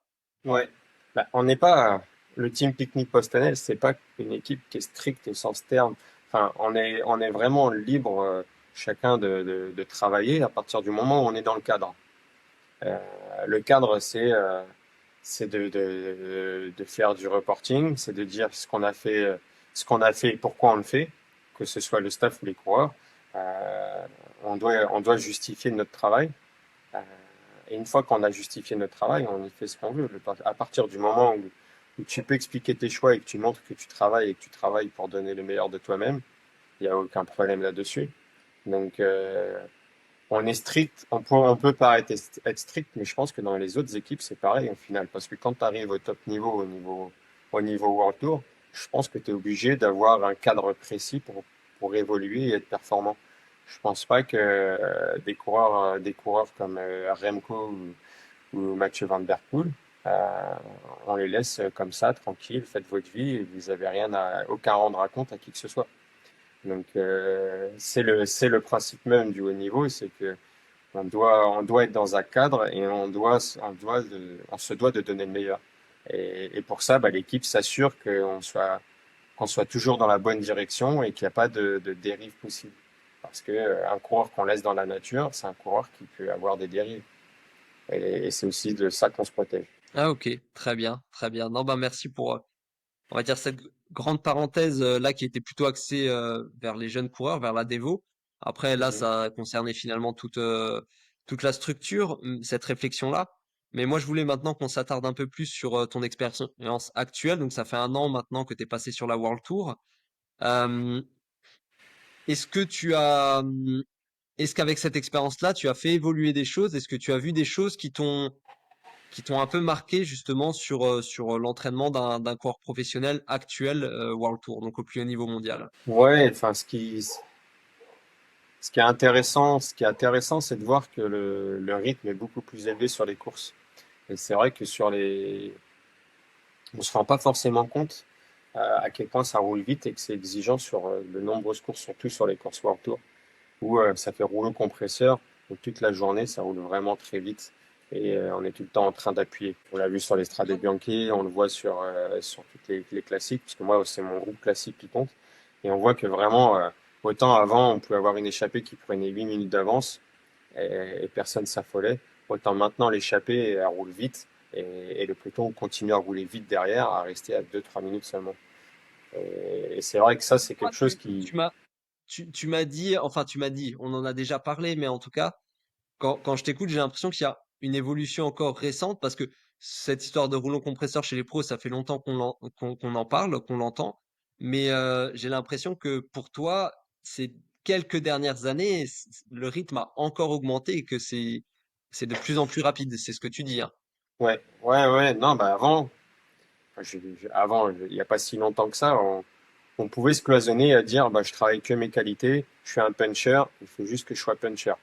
Ouais. Bah, on n'est pas le team Picnic c'est pas une équipe qui est stricte au sens terme. Enfin, on est vraiment libre. chacun de travailler à partir du moment où on est dans le cadre. Euh, le cadre, c'est de faire du reporting, c'est de dire ce qu'on a fait et pourquoi on le fait, que ce soit le staff ou les coureurs. Euh, on doit justifier notre travail. Euh, et une fois qu'on a justifié notre travail, on y fait ce qu'on veut. À partir du moment où tu peux expliquer tes choix et que tu montres que tu travailles et que tu travailles pour donner le meilleur de toi-même, il n'y a aucun problème là-dessus. Donc, on est strict, on peut paraître être strict, mais je pense que dans les autres équipes, c'est pareil au final. Parce que quand tu arrives au top niveau, au niveau World Tour, je pense que tu es obligé d'avoir un cadre précis pour évoluer et être performant. Je pense pas que des coureurs comme Remco ou Mathieu Van Der Poel, euh, on les laisse comme ça, tranquille, faites votre vie, et vous avez aucun rendre à compte à qui que ce soit. Donc c'est le principe même du haut niveau, c'est que on doit être dans un cadre et on se doit de donner le meilleur. Et pour ça, bah, l'équipe s'assure qu'on soit toujours dans la bonne direction et qu'il n'y a pas de dérive possible. Parce que un coureur qu'on laisse dans la nature, c'est un coureur qui peut avoir des dérives. Et c'est aussi de ça qu'on se protège. Ah OK, très bien, très bien. Non, bah, merci pour, on va dire cette grande parenthèse, là qui était plutôt axée, vers les jeunes coureurs, vers la dévo. Après là, Mhm. ça concernait finalement toute la structure, cette réflexion-là. Mais moi, je voulais maintenant qu'on s'attarde un peu plus sur, ton expérience actuelle. Donc ça fait 1 an maintenant que tu es passé sur la World Tour. Hem, est-ce que tu as, est-ce qu'avec cette expérience-là, tu as fait évoluer des choses? Est-ce que tu as vu des choses qui t'ont un peu marqué justement sur l'entraînement d'un coureur professionnel actuel World Tour, donc au plus haut niveau mondial. Ouais, enfin, ce qui est intéressant, c'est de voir que le rythme est beaucoup plus élevé sur les courses. Et c'est vrai que on se rend pas forcément compte à quel point ça roule vite et que c'est exigeant sur de nombreuses courses, surtout sur les courses World Tour, où ça fait rouleau compresseur. Donc toute la journée, ça roule vraiment très vite et on est tout le temps en train d'appuyer. On l'a vu sur les Strade Bianchi, on le voit sur toutes les classiques, parce que moi, c'est mon groupe classique qui compte. Et on voit que vraiment, autant avant, on pouvait avoir une échappée qui prenait 8 minutes d'avance et personne s'affolait. Autant maintenant, l'échappée, elle roule vite et le peloton continue à rouler vite derrière, à rester à 2 3 minutes seulement. Et c'est vrai que ça, c'est Toi, quelque chose qui... tu m'as dit, enfin tu m'as dit, on en a déjà parlé, mais en tout cas, quand je t'écoute, j'ai l'impression qu'il y a une évolution encore récente parce que cette histoire de rouleau compresseur chez les pros, ça fait longtemps qu'on en parle, qu'on l'entend, mais j'ai l'impression que pour toi, ces quelques dernières années, le rythme a encore augmenté et que c'est de plus en plus rapide. C'est ce que tu dis, hein. Ouais. Non, bah avant, avant, il n'y a pas si longtemps que ça, on pouvait se cloisonner à dire, bah, je travaille que mes qualités, je suis un puncher, il faut juste que je sois puncher.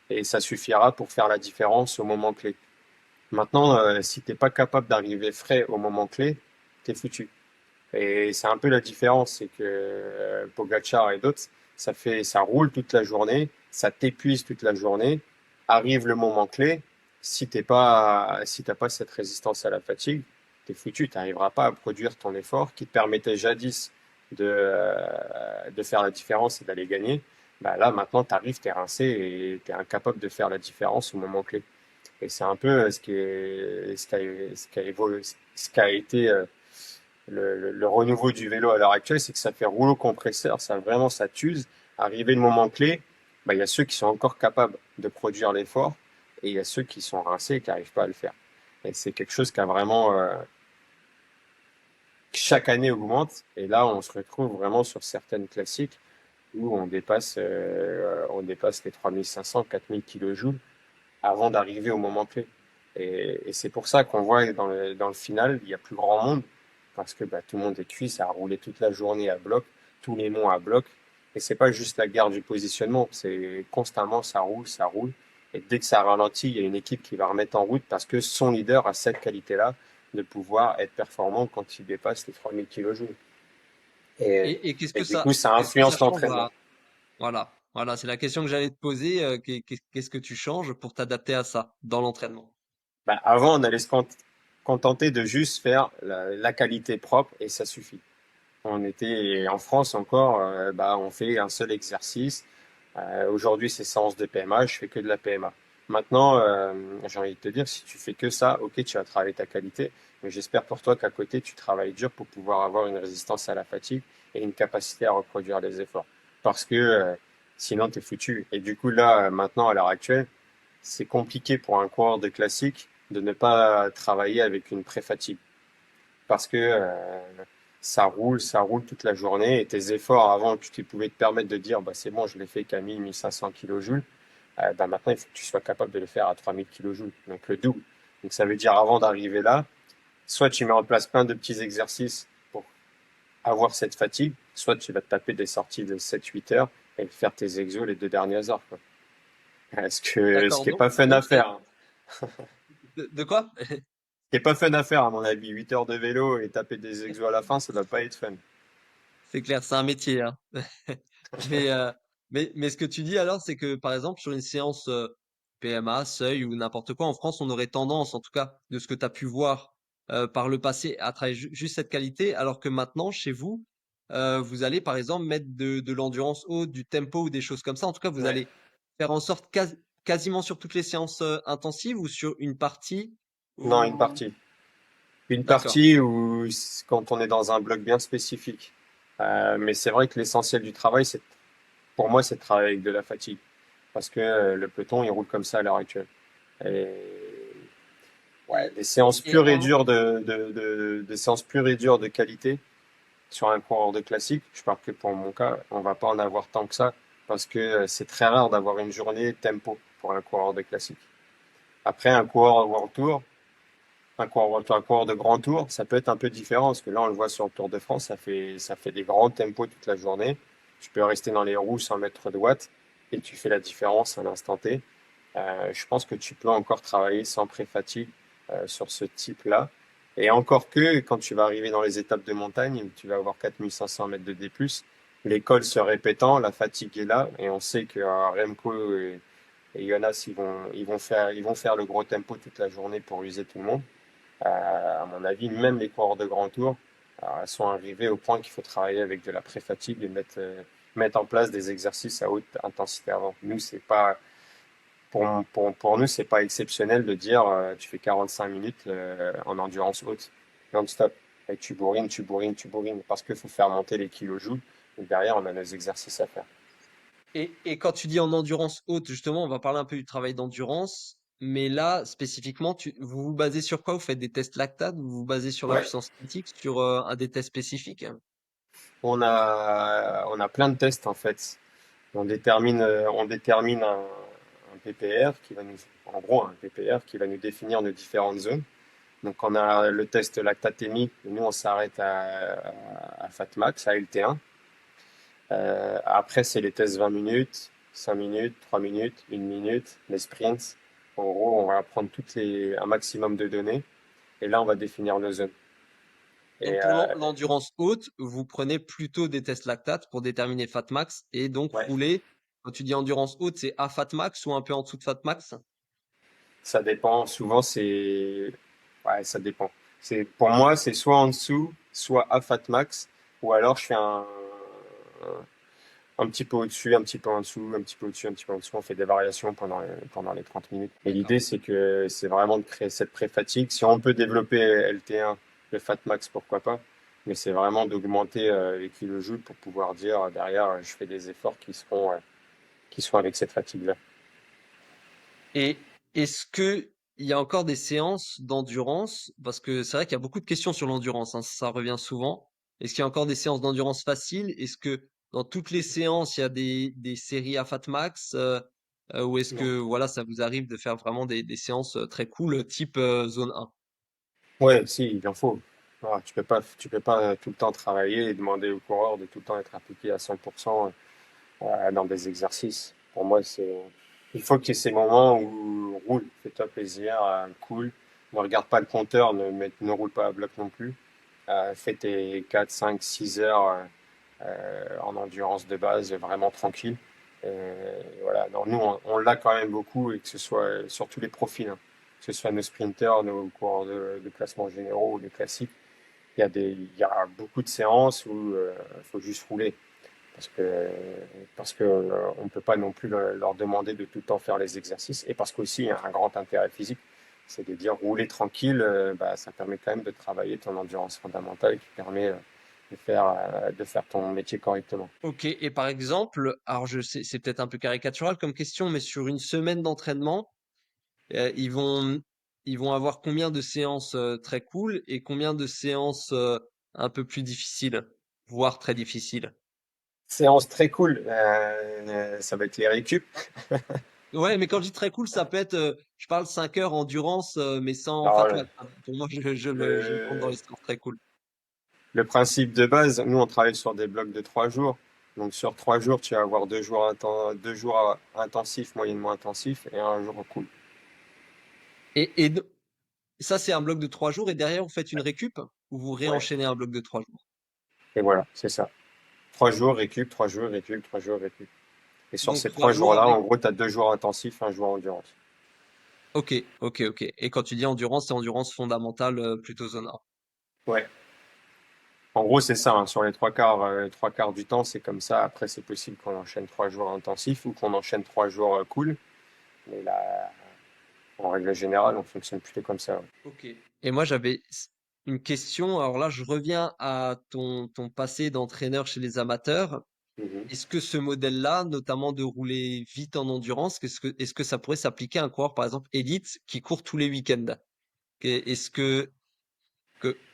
Et ça suffira pour faire la différence au moment clé. Maintenant, si t'es pas capable d'arriver frais au moment clé, t'es foutu. Et c'est un peu la différence, c'est que Pogacar et d'autres, ça roule toute la journée, ça t'épuise toute la journée. Arrive le moment clé, si t'as pas cette résistance à la fatigue, t'es foutu. T'arriveras pas à produire ton effort qui te permettait jadis de faire la différence et d'aller gagner. Bah là, maintenant, t'arrives, t'es rincé et t'es incapable de faire la différence au moment clé. Et c'est un peu ce qui a été le renouveau du vélo à l'heure actuelle, c'est que ça fait rouleau compresseur, ça t'use. Arrivé le moment clé, bah, il y a ceux qui sont encore capables de produire l'effort et il y a ceux qui sont rincés et qui n'arrivent pas à le faire. Et c'est quelque chose qui a vraiment, chaque année augmente. Et là, on se retrouve vraiment sur certaines classiques où on dépasse les 3500, 4000 kilojoules avant d'arriver au moment clé. Et c'est pour ça qu'on voit dans le final, il y a plus grand monde, parce que bah, tout le monde est cuit, ça a roulé toute la journée à bloc, tous les monts à bloc. Et c'est pas juste la guerre du positionnement, c'est constamment ça roule, ça roule. Et dès que ça ralentit, il y a une équipe qui va remettre en route parce que son leader a cette qualité-là de pouvoir être performant quand il dépasse les 3000 kilojoules. Et, Et et du coup, ça qu'est-ce que ça influence change l'entraînement. voilà, c'est la question que j'allais te poser. Qu'est-ce que tu changes pour t'adapter à ça dans l'entraînement? Bah, avant, on allait contenter de juste faire la qualité propre et ça suffit. On était en France encore, bah, on fait un seul exercice. Aujourd'hui, c'est séance de PMA, je fais que de la PMA. Maintenant, j'ai envie de te dire, si tu fais que ça, ok, tu vas travailler ta qualité, mais j'espère pour toi qu'à côté, tu travailles dur pour pouvoir avoir une résistance à la fatigue et une capacité à reproduire les efforts. Parce que sinon, tu es foutu. Et du coup, là, maintenant, à l'heure actuelle, c'est compliqué pour un coureur de classique de ne pas travailler avec une pré-fatigue. Parce que ça roule toute la journée et tes efforts avant que tu pouvais te permettre de dire bah, c'est bon, je l'ai fait qu'à 1000-1500 kJ, bah, maintenant il faut que tu sois capable de le faire à 3000 kJ, donc le double. Donc ça veut dire avant d'arriver là, soit tu mets en place plein de petits exercices pour avoir cette fatigue, soit tu vas te taper des sorties de 7-8 heures et faire tes exos les 2 dernières heures, quoi. Ce D'accord. qui est pas fun à Donc faire, hein. de quoi? Ce qui est pas fun à faire, à mon avis. 8 heures de vélo et taper des exos à la fin, ça doit pas être fun. C'est clair, c'est un métier, hein. Mais, mais ce que tu dis alors, c'est que par exemple, sur une séance PMA, seuil ou n'importe quoi, en France, on aurait tendance, en tout cas, de ce que tu as pu voir par le passé, à travailler juste cette qualité, alors que maintenant, chez vous, vous allez par exemple mettre de l'endurance haute, du tempo ou des choses comme ça. En tout cas, vous Ouais. allez faire en sorte quasiment sur toutes les séances intensives ou sur une partie Non, une ou... partie. Une D'accord, partie où, quand on est dans un bloc bien spécifique. Mais c'est vrai que l'essentiel du travail, pour moi, c'est de travailler avec de la fatigue. Parce que le peloton, il roule comme ça à l'heure actuelle. Et ouais, Et, des séances et pures et en... dures des séances pures et dures de qualité sur un coureur de classique. Je parle que pour mon cas, on va pas en avoir tant que ça. Parce que c'est très rare d'avoir une journée tempo pour un coureur de classique. Après, un coureur World Tour, un coureur de grand tour, ça peut être un peu différent, parce que là, on le voit sur le Tour de France, ça fait des grands tempos toute la journée. Tu peux rester dans les roues sans mettre de watts, et tu fais la différence à l'instant T. Je pense que tu peux encore travailler sans pré-fatigue sur ce type-là. Et encore que, quand tu vas arriver dans les étapes de montagne, où tu vas avoir 4500 mètres de D+, les cols se répétant, la fatigue est là, et on sait que Remco et Jonas, ils vont faire le gros tempo toute la journée pour user tout le monde. À mon avis, même les coureurs de grand tour sont arrivés au point qu'il faut travailler avec de la pré-fatigue et mettre en place des exercices à haute intensité avant. Nous, c'est pas, pour nous, c'est pas exceptionnel de dire tu fais 45 minutes en endurance haute, non-stop. Et tu bourrines, tu bourrines, tu bourrines, parce qu'il faut faire monter les kilojoules. Et derrière, on a nos exercices à faire. Et quand tu dis en endurance haute, justement, on va parler un peu du travail d'endurance. Mais là, spécifiquement, vous vous basez sur quoi? Vous faites des tests lactate? Vous vous basez sur la Ouais. puissance critique, sur des tests spécifiques? On a plein de tests en fait. On détermine un PPR qui va nous, en gros, un PPR qui va nous définir nos différentes zones. Donc, on a le test lactatémique. Nous, on s'arrête à FatMax, à LT1. Après, c'est les tests 20 minutes, 5 minutes, 3 minutes, 1 minute, les sprints. En gros, on va prendre un maximum de données. Et là, on va définir nos zones. Et Donc pour l'endurance haute, vous prenez plutôt des tests lactate pour déterminer Fatmax et donc ouais, rouler. Quand tu dis endurance haute, c'est à Fatmax ou un peu en dessous de Fatmax? ça dépend. Souvent, ouais, ça dépend. Pour moi, c'est soit en dessous, soit à Fatmax, ou alors je fais un petit peu au-dessus, un petit peu en dessous, un petit peu au-dessus, un petit peu en dessous. On fait des variations pendant les 30 minutes. Et D'accord. l'idée, c'est que c'est vraiment de créer cette pré-fatigue. Si on peut développer LT1, le Fatmax, pourquoi pas. Mais c'est vraiment d'augmenter les kilojoules pour pouvoir dire derrière, je fais des efforts qui seront avec cette fatigue-là. Et est-ce que il y a encore des séances d'endurance? Parce que c'est vrai qu'il y a beaucoup de questions sur l'endurance, hein, ça revient souvent. Est-ce qu'il y a encore des séances d'endurance faciles? Est-ce que dans toutes les séances, il y a des séries à Fatmax? Ou est-ce Non. que voilà, ça vous arrive de faire vraiment des séances très cool, type zone 1? Ouais, si, il en faut. Voilà, tu peux pas tout le temps travailler et demander au coureur de tout le temps être appliqué à 100% dans des exercices. Pour moi, il faut qu'il y ait ces moments où roule, fais-toi plaisir, cool. Ne regarde pas le compteur, ne roule pas à bloc non plus. Fais tes 4, 5, 6 heures en endurance de base, vraiment tranquille. Voilà. Non, nous, on l'a quand même beaucoup et que ce soit sur tous les profils, hein. Que ce soit nos sprinters, nos coureurs de classement généraux ou les classiques. Il y a beaucoup de séances où il faut juste rouler. parce que, on ne peut pas non plus leur demander de tout le temps faire les exercices, et parce qu'aussi, il y a un grand intérêt physique, c'est de dire rouler tranquille, bah, ça permet quand même de travailler ton endurance fondamentale qui permet de faire ton métier correctement. Ok, et par exemple, alors je sais, c'est peut-être un peu caricatural comme question, mais sur une semaine d'entraînement, euh, ils vont, ils vont avoir combien de séances très cool et combien de séances un peu plus difficiles, voire très difficiles? Séance très cool, ça va être les récup. Ouais, mais quand je dis très cool, ça peut être, je parle 5 heures endurance, mais sans Alors, fatal. Pour moi, je le compte dans les le, séances très cool. le principe de base, nous on travaille sur des blocs de 3 jours. Donc sur 3 jours, tu vas avoir 2 jours, 2 jours intensifs, moyennement intensifs, et un jour cool. Et ça, c'est un bloc de 3 jours, et derrière, vous faites une récup ou vous Ouais. réenchaînez un bloc de 3 jours. Et voilà, c'est ça. 3 jours, récup, 3 jours, récup, 3 jours, récup. Et sur Donc ces trois trois jours jours-là, avec. en gros, tu as 2 jours intensifs, un jour endurance. Ok, ok, ok. Et quand tu dis endurance, c'est endurance fondamentale plutôt zone 1. Ouais. En gros, c'est ça, hein. Sur les trois quarts du temps, c'est comme ça. Après, c'est possible qu'on enchaîne 3 jours intensifs ou qu'on enchaîne 3 jours cool. Mais là, en règle générale, on fonctionne plutôt comme ça. Ouais. Ok. Et moi, j'avais une question. Alors là, je reviens à ton passé d'entraîneur chez les amateurs. Mhm. Est-ce que ce modèle-là, notamment de rouler vite en endurance, est-ce que ça pourrait s'appliquer à un coureur, par exemple, élite, qui court tous les week-ends? Est-ce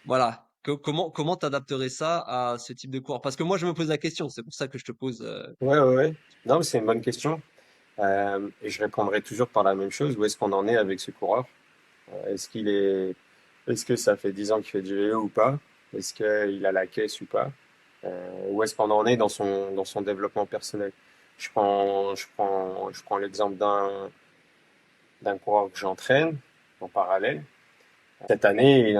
voilà, comment t'adapterais ça à ce type de coureur? Parce que moi, je me pose la question, c'est pour ça que je te pose. Ouais, ouais, ouais. Non, mais c'est une bonne question. Et je répondrai toujours par la même chose. Où est-ce qu'on en est avec ce coureur? Est-ce que ça fait 10 ans qu'il fait du vélo ou pas? Est-ce qu'il a la caisse ou pas? Où est-ce qu'on en est dans son développement personnel? Je prends l'exemple d'un coureur que j'entraîne en parallèle. Cette année,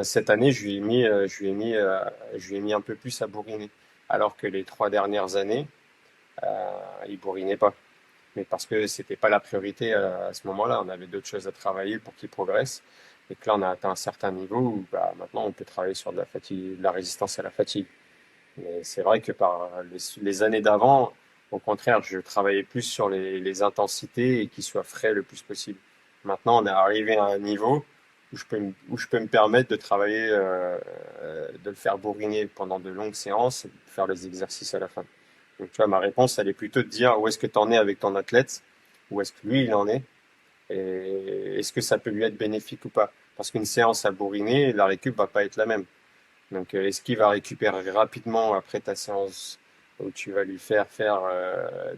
je lui ai mis un peu plus à bourriner. Alors que les 3 dernières années, il bourrinait pas. Mais parce que c'était pas la priorité à ce moment-là. On avait d'autres choses à travailler pour qu'il progresse. Et que là, on a atteint un certain niveau où bah, maintenant, on peut travailler sur de la fatigue, de la résistance à la fatigue. Mais c'est vrai que par les années d'avant, au contraire, je travaillais plus sur les intensités et qu'ils soient frais le plus possible. Maintenant, on est arrivé à un niveau où je peux me permettre de travailler, de le faire bourriner pendant de longues séances et de faire les exercices à la fin. Donc, tu vois, ma réponse, elle est plutôt de dire où est-ce que tu en es avec ton athlète, où est-ce que lui, il en est, et est-ce que ça peut lui être bénéfique ou pas. Parce qu'une séance à bourriner, la récup va pas être la même. Donc, est-ce qu'il va récupérer rapidement après ta séance où tu vas lui faire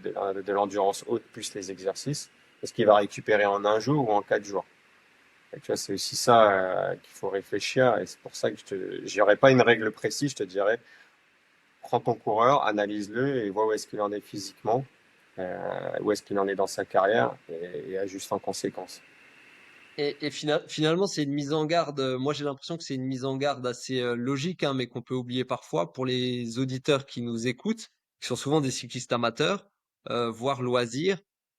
de l'endurance haute plus les exercices? Est-ce qu'il va récupérer en un jour ou en 4 jours? Et tu vois, c'est aussi ça qu'il faut réfléchir. Et c'est pour ça que j'aurais pas une règle précise. Je te dirais, prends ton coureur, analyse-le et vois où est-ce qu'il en est physiquement, où est-ce qu'il en est dans sa carrière et ajuste en conséquence. Et finalement, c'est une mise en garde. Moi, j'ai l'impression que c'est une mise en garde assez logique, hein, mais qu'on peut oublier parfois pour les auditeurs qui nous écoutent, qui sont souvent des cyclistes amateurs, voire loisirs,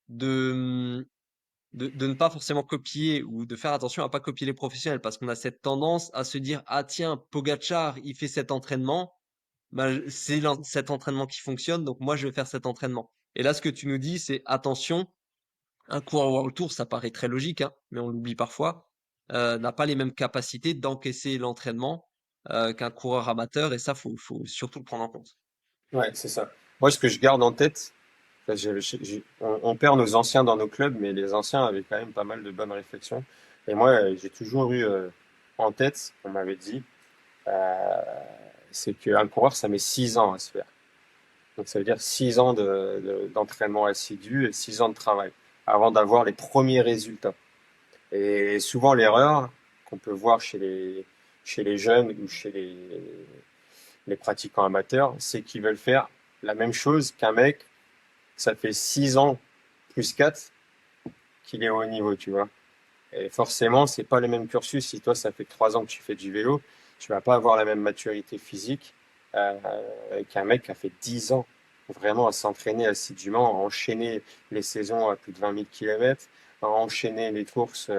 de, de ne pas forcément copier ou de faire attention à pas copier les professionnels, parce qu'on a cette tendance à se dire, ah tiens, Pogacar, il fait cet entraînement, bah, c'est cet entraînement qui fonctionne, donc moi, je vais faire cet entraînement. Et là, ce que tu nous dis, c'est attention. Un coureur World Tour, ça paraît très logique, hein, mais on l'oublie parfois, n'a pas les mêmes capacités d'encaisser l'entraînement qu'un coureur amateur, et ça, faut surtout le prendre en compte. Ouais, c'est ça. Moi, ce que je garde en tête, enfin, on perd nos anciens dans nos clubs, mais les anciens avaient quand même pas mal de bonnes réflexions. Et moi, j'ai toujours eu en tête, on m'avait dit, euh, c'est qu'un coureur, ça met 6 ans à se faire. Donc ça veut dire 6 ans d'entraînement assidu et 6 ans de travail avant d'avoir les premiers résultats. Et souvent l'erreur qu'on peut voir chez les jeunes ou chez les pratiquants amateurs, c'est qu'ils veulent faire la même chose qu'un mec, ça fait 6 ans plus 4 qu'il est au haut niveau, tu vois. Et forcément, c'est pas le même cursus. Si toi, ça fait 3 ans que tu fais du vélo, tu vas pas avoir la même maturité physique euh, qu'un mec qui a fait 10 ans vraiment à s'entraîner assidûment, à enchaîner les saisons à plus de 20 000 km, à enchaîner les courses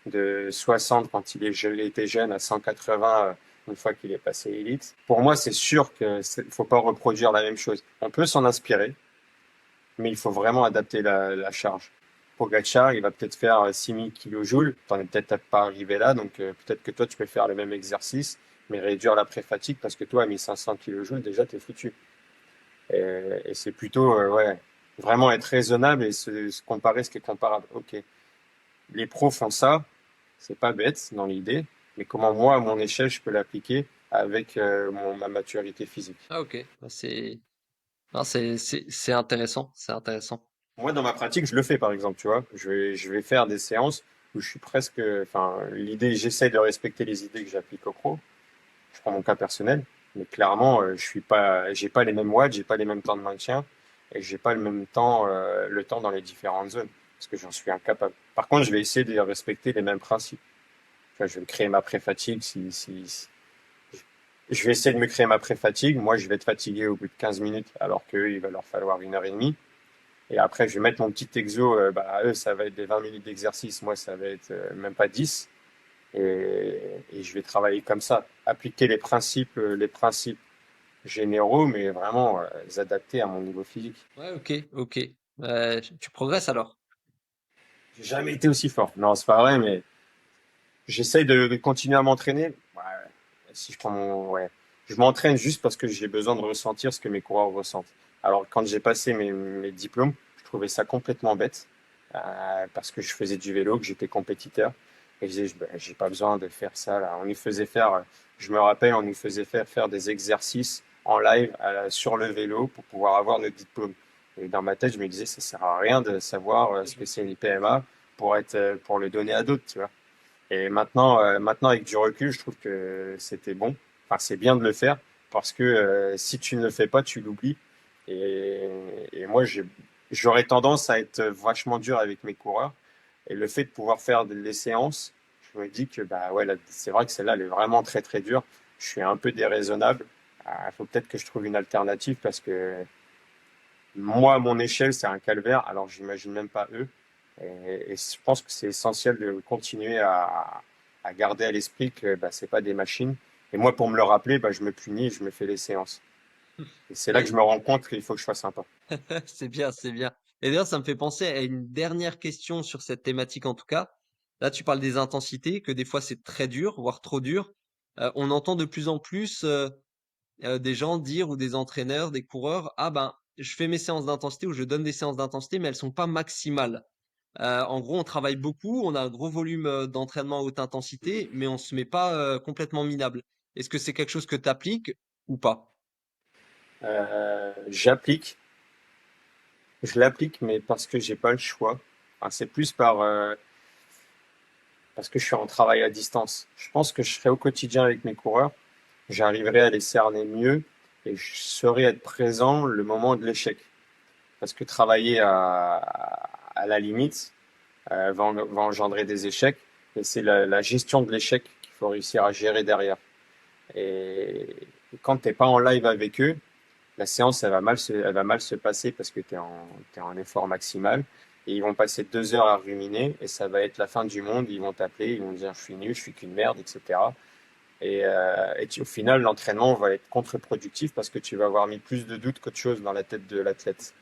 de 60 quand il était jeune à 180 une fois qu'il est passé élite. Pour moi, c'est sûr que faut pas reproduire la même chose. On peut s'en inspirer, mais il faut vraiment adapter la charge. Pogacar, il va peut-être faire 6000 kilojoules. T'en es peut-être pas arrivé là, donc peut-être que toi, tu peux faire le même exercice, mais réduire la pré-fatigue parce que toi, à 1500 kilojoules, déjà, t'es foutu. Et c'est plutôt, ouais, vraiment être raisonnable et se comparer ce qui est comparable. Ok, les pros font ça, c'est pas bête dans l'idée, mais comment moi, à mon échelle, je peux l'appliquer avec ma maturité physique. Ah ok, bah, non, c'est intéressant, c'est intéressant. Moi, dans ma pratique, je le fais, par exemple, tu vois. Je vais faire des séances où je suis presque, enfin, l'idée, j'essaie de respecter les idées que j'applique au pro. Je prends mon cas personnel, mais clairement, je suis pas, j'ai pas les mêmes watts, j'ai pas les mêmes temps de maintien et j'ai pas le même temps, le temps dans les différentes zones parce que j'en suis incapable. Par contre, je vais essayer de respecter les mêmes principes. Tu vois, je vais me créer ma pré-fatigue je vais essayer de me créer ma pré-fatigue. Moi, je vais être fatigué au bout de 15 minutes alors qu'eux, il va leur falloir 1 heure et demie. Et après, je vais mettre mon petit exo. Bah, eux, ça va être des 20 minutes d'exercice. Moi, ça va être même pas 10. Et je vais travailler comme ça. Appliquer les principes généraux, mais vraiment les adapter à mon niveau physique. Ouais, ok, ok. Tu progresses alors. J'ai jamais été aussi fort. Non, c'est pas vrai, mais j'essaye de continuer à m'entraîner. Ouais, si je prends ouais, je m'entraîne juste parce que j'ai besoin de ressentir ce que mes coureurs ressentent. Alors, quand j'ai passé mes diplômes, je trouvais ça complètement bête parce que je faisais du vélo, que j'étais compétiteur. Et je disais, ben, j'ai pas besoin de faire ça là. On nous faisait faire, je me rappelle, on nous faisait faire des exercices en live sur le vélo pour pouvoir avoir notre diplôme. Et dans ma tête, je me disais, ça sert à rien de savoir ce que c'est une PMA pour le donner à d'autres, tu vois. Et maintenant, avec du recul, je trouve que c'était bon. Enfin, c'est bien de le faire parce que si tu ne le fais pas, tu l'oublies. Et moi, j'aurais tendance à être vachement dur avec mes coureurs. Et le fait de pouvoir faire des séances, je me dis que bah ouais, c'est vrai que celle-là, elle est vraiment très très dure. Je suis un peu déraisonnable. Il faut peut-être que je trouve une alternative parce que moi, à mon échelle, c'est un calvaire. Alors, j'imagine même pas eux. Et je pense que c'est essentiel de continuer à garder à l'esprit que bah, c'est pas des machines. Et moi, pour me le rappeler, bah, je me punis et je me fais les séances. Et c'est là que je Et me rends compte qu'il faut que je fasse un pas. c'est bien, c'est bien. Et d'ailleurs, ça me fait penser à une dernière question sur cette thématique en tout cas. Là, tu parles des intensités, que des fois c'est très dur, voire trop dur. On entend de plus en plus des gens dire ou des entraîneurs, des coureurs, ah ben, je fais mes séances d'intensité ou je donne des séances d'intensité, mais elles sont pas maximales. En gros, on travaille beaucoup, on a un gros volume d'entraînement à haute intensité, mais on se met pas complètement minable. Est-ce que c'est quelque chose que tu appliques ou pas? J'applique, je l'applique, mais parce que j'ai pas le choix. Enfin, c'est plus parce que je suis en travail à distance. Je pense que je serai au quotidien avec mes coureurs, j'arriverai à les cerner mieux et je saurai être présent le moment de l'échec. Parce que travailler à la limite va engendrer des échecs et c'est la gestion de l'échec qu'il faut réussir à gérer derrière. Et quand t'es pas en live avec eux, la séance elle va mal se passer parce que t'es en effort maximal et ils vont passer 2 heures à ruminer et ça va être la fin du monde. Ils vont t'appeler, ils vont dire je suis nul, je suis qu'une merde, etc. Au final, l'entraînement va être contre-productif parce que tu vas avoir mis plus de doutes qu'autre chose dans la tête de l'athlète.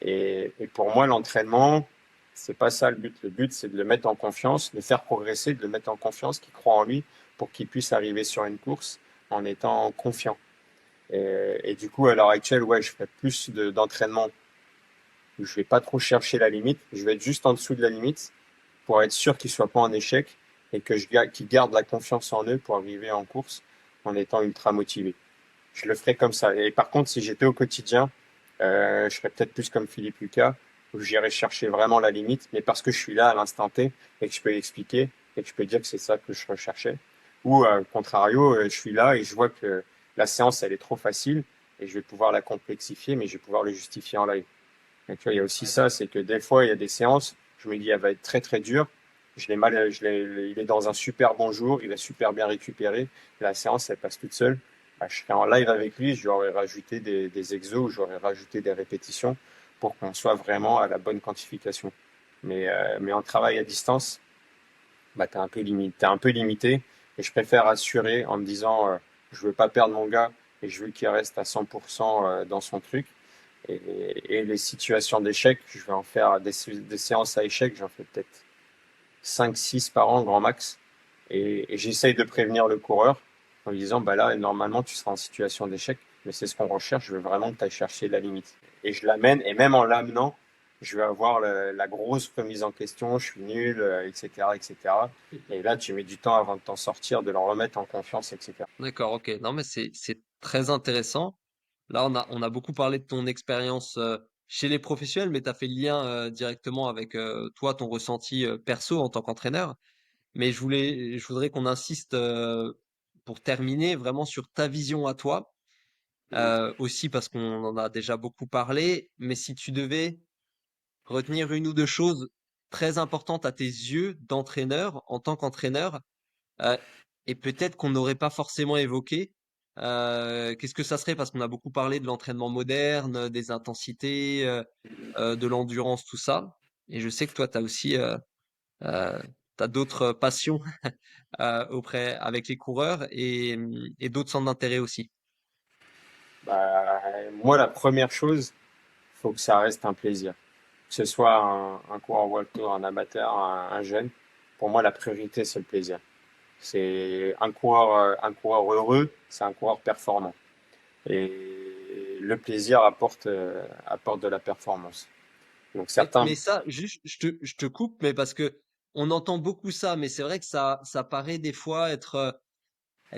Et pour moi, l'entraînement, c'est pas ça le but. Le but, c'est de le mettre en confiance, de le faire progresser, de le mettre en confiance, qu'il croit en lui pour qu'il puisse arriver sur une course en étant confiant. Et du coup, à l'heure actuelle, ouais, je fais plus d'entraînement où je vais pas trop chercher la limite. Je vais être juste en dessous de la limite pour être sûr qu'ils soient pas en échec et qu'ils gardent la confiance en eux pour arriver en course en étant ultra motivés. Je le ferais comme ça. Et par contre, si j'étais au quotidien, je serais peut-être plus comme Philippe Lucas, où j'irais chercher vraiment la limite, mais parce que je suis là à l'instant T et que je peux expliquer et que je peux dire que c'est ça que je recherchais. Ou, contrario, je suis là et je vois que la séance, elle est trop facile et je vais pouvoir la complexifier, mais je vais pouvoir le justifier en live. Donc, tu vois, il y a aussi ça, c'est que des fois, il y a des séances, je me dis, elle va être très très dure. Il est dans un super bon jour, il a super bien récupéré. La séance, elle passe toute seule. Bah, je serai en live avec lui, j'aurais rajouté des exos, j'aurais rajouté des répétitions pour qu'on soit vraiment à la bonne quantification. Mais en travail à distance, bah, t'es un peu limité Et je préfère assurer en me disant, je veux pas perdre mon gars et je veux qu'il reste à 100% dans son truc. Et les situations d'échec, je vais en faire des séances à échec, j'en fais peut-être 5, 6 par an, grand max. Et j'essaye de prévenir le coureur en lui disant, bah là, normalement, tu seras en situation d'échec, mais c'est ce qu'on recherche, je veux vraiment que tu ailles chercher la limite. Et je l'amène, et même en l'amenant, je vais avoir la grosse remise en question, je suis nul, etc., etc. Et là, tu mets du temps avant de t'en sortir, de le remettre en confiance, etc. D'accord, OK. Non, mais c'est très intéressant. Là, on a beaucoup parlé de ton expérience, chez les professionnels, mais tu as fait le lien, directement avec, toi, ton ressenti, perso en tant qu'entraîneur. Mais je voudrais qu'on insiste, pour terminer, vraiment sur ta vision à toi, aussi parce qu'on en a déjà beaucoup parlé, mais si tu devais retenir une ou 2 choses très importantes à tes yeux d'entraîneur, en tant qu'entraîneur, Heu et peut-être qu'on n'aurait pas forcément évoqué. Qu'est-ce que ça serait? Parce qu'on a beaucoup parlé de l'entraînement moderne, des intensités, de l'endurance, tout ça, et je sais que toi, tu as aussi, tu d'autres passions, auprès avec les coureurs et d'autres centres d'intérêt aussi. Bah, moi, la première chose, faut que ça reste un plaisir. Que ce soit un coureur world tour, un amateur, un jeune, pour moi, la priorité, c'est le plaisir. C'est un coureur heureux, c'est un coureur performant. Et le plaisir apporte de la performance. Donc certains, Mais ça, juste, je te coupe, mais parce que on entend beaucoup ça, mais c'est vrai que ça paraît des fois être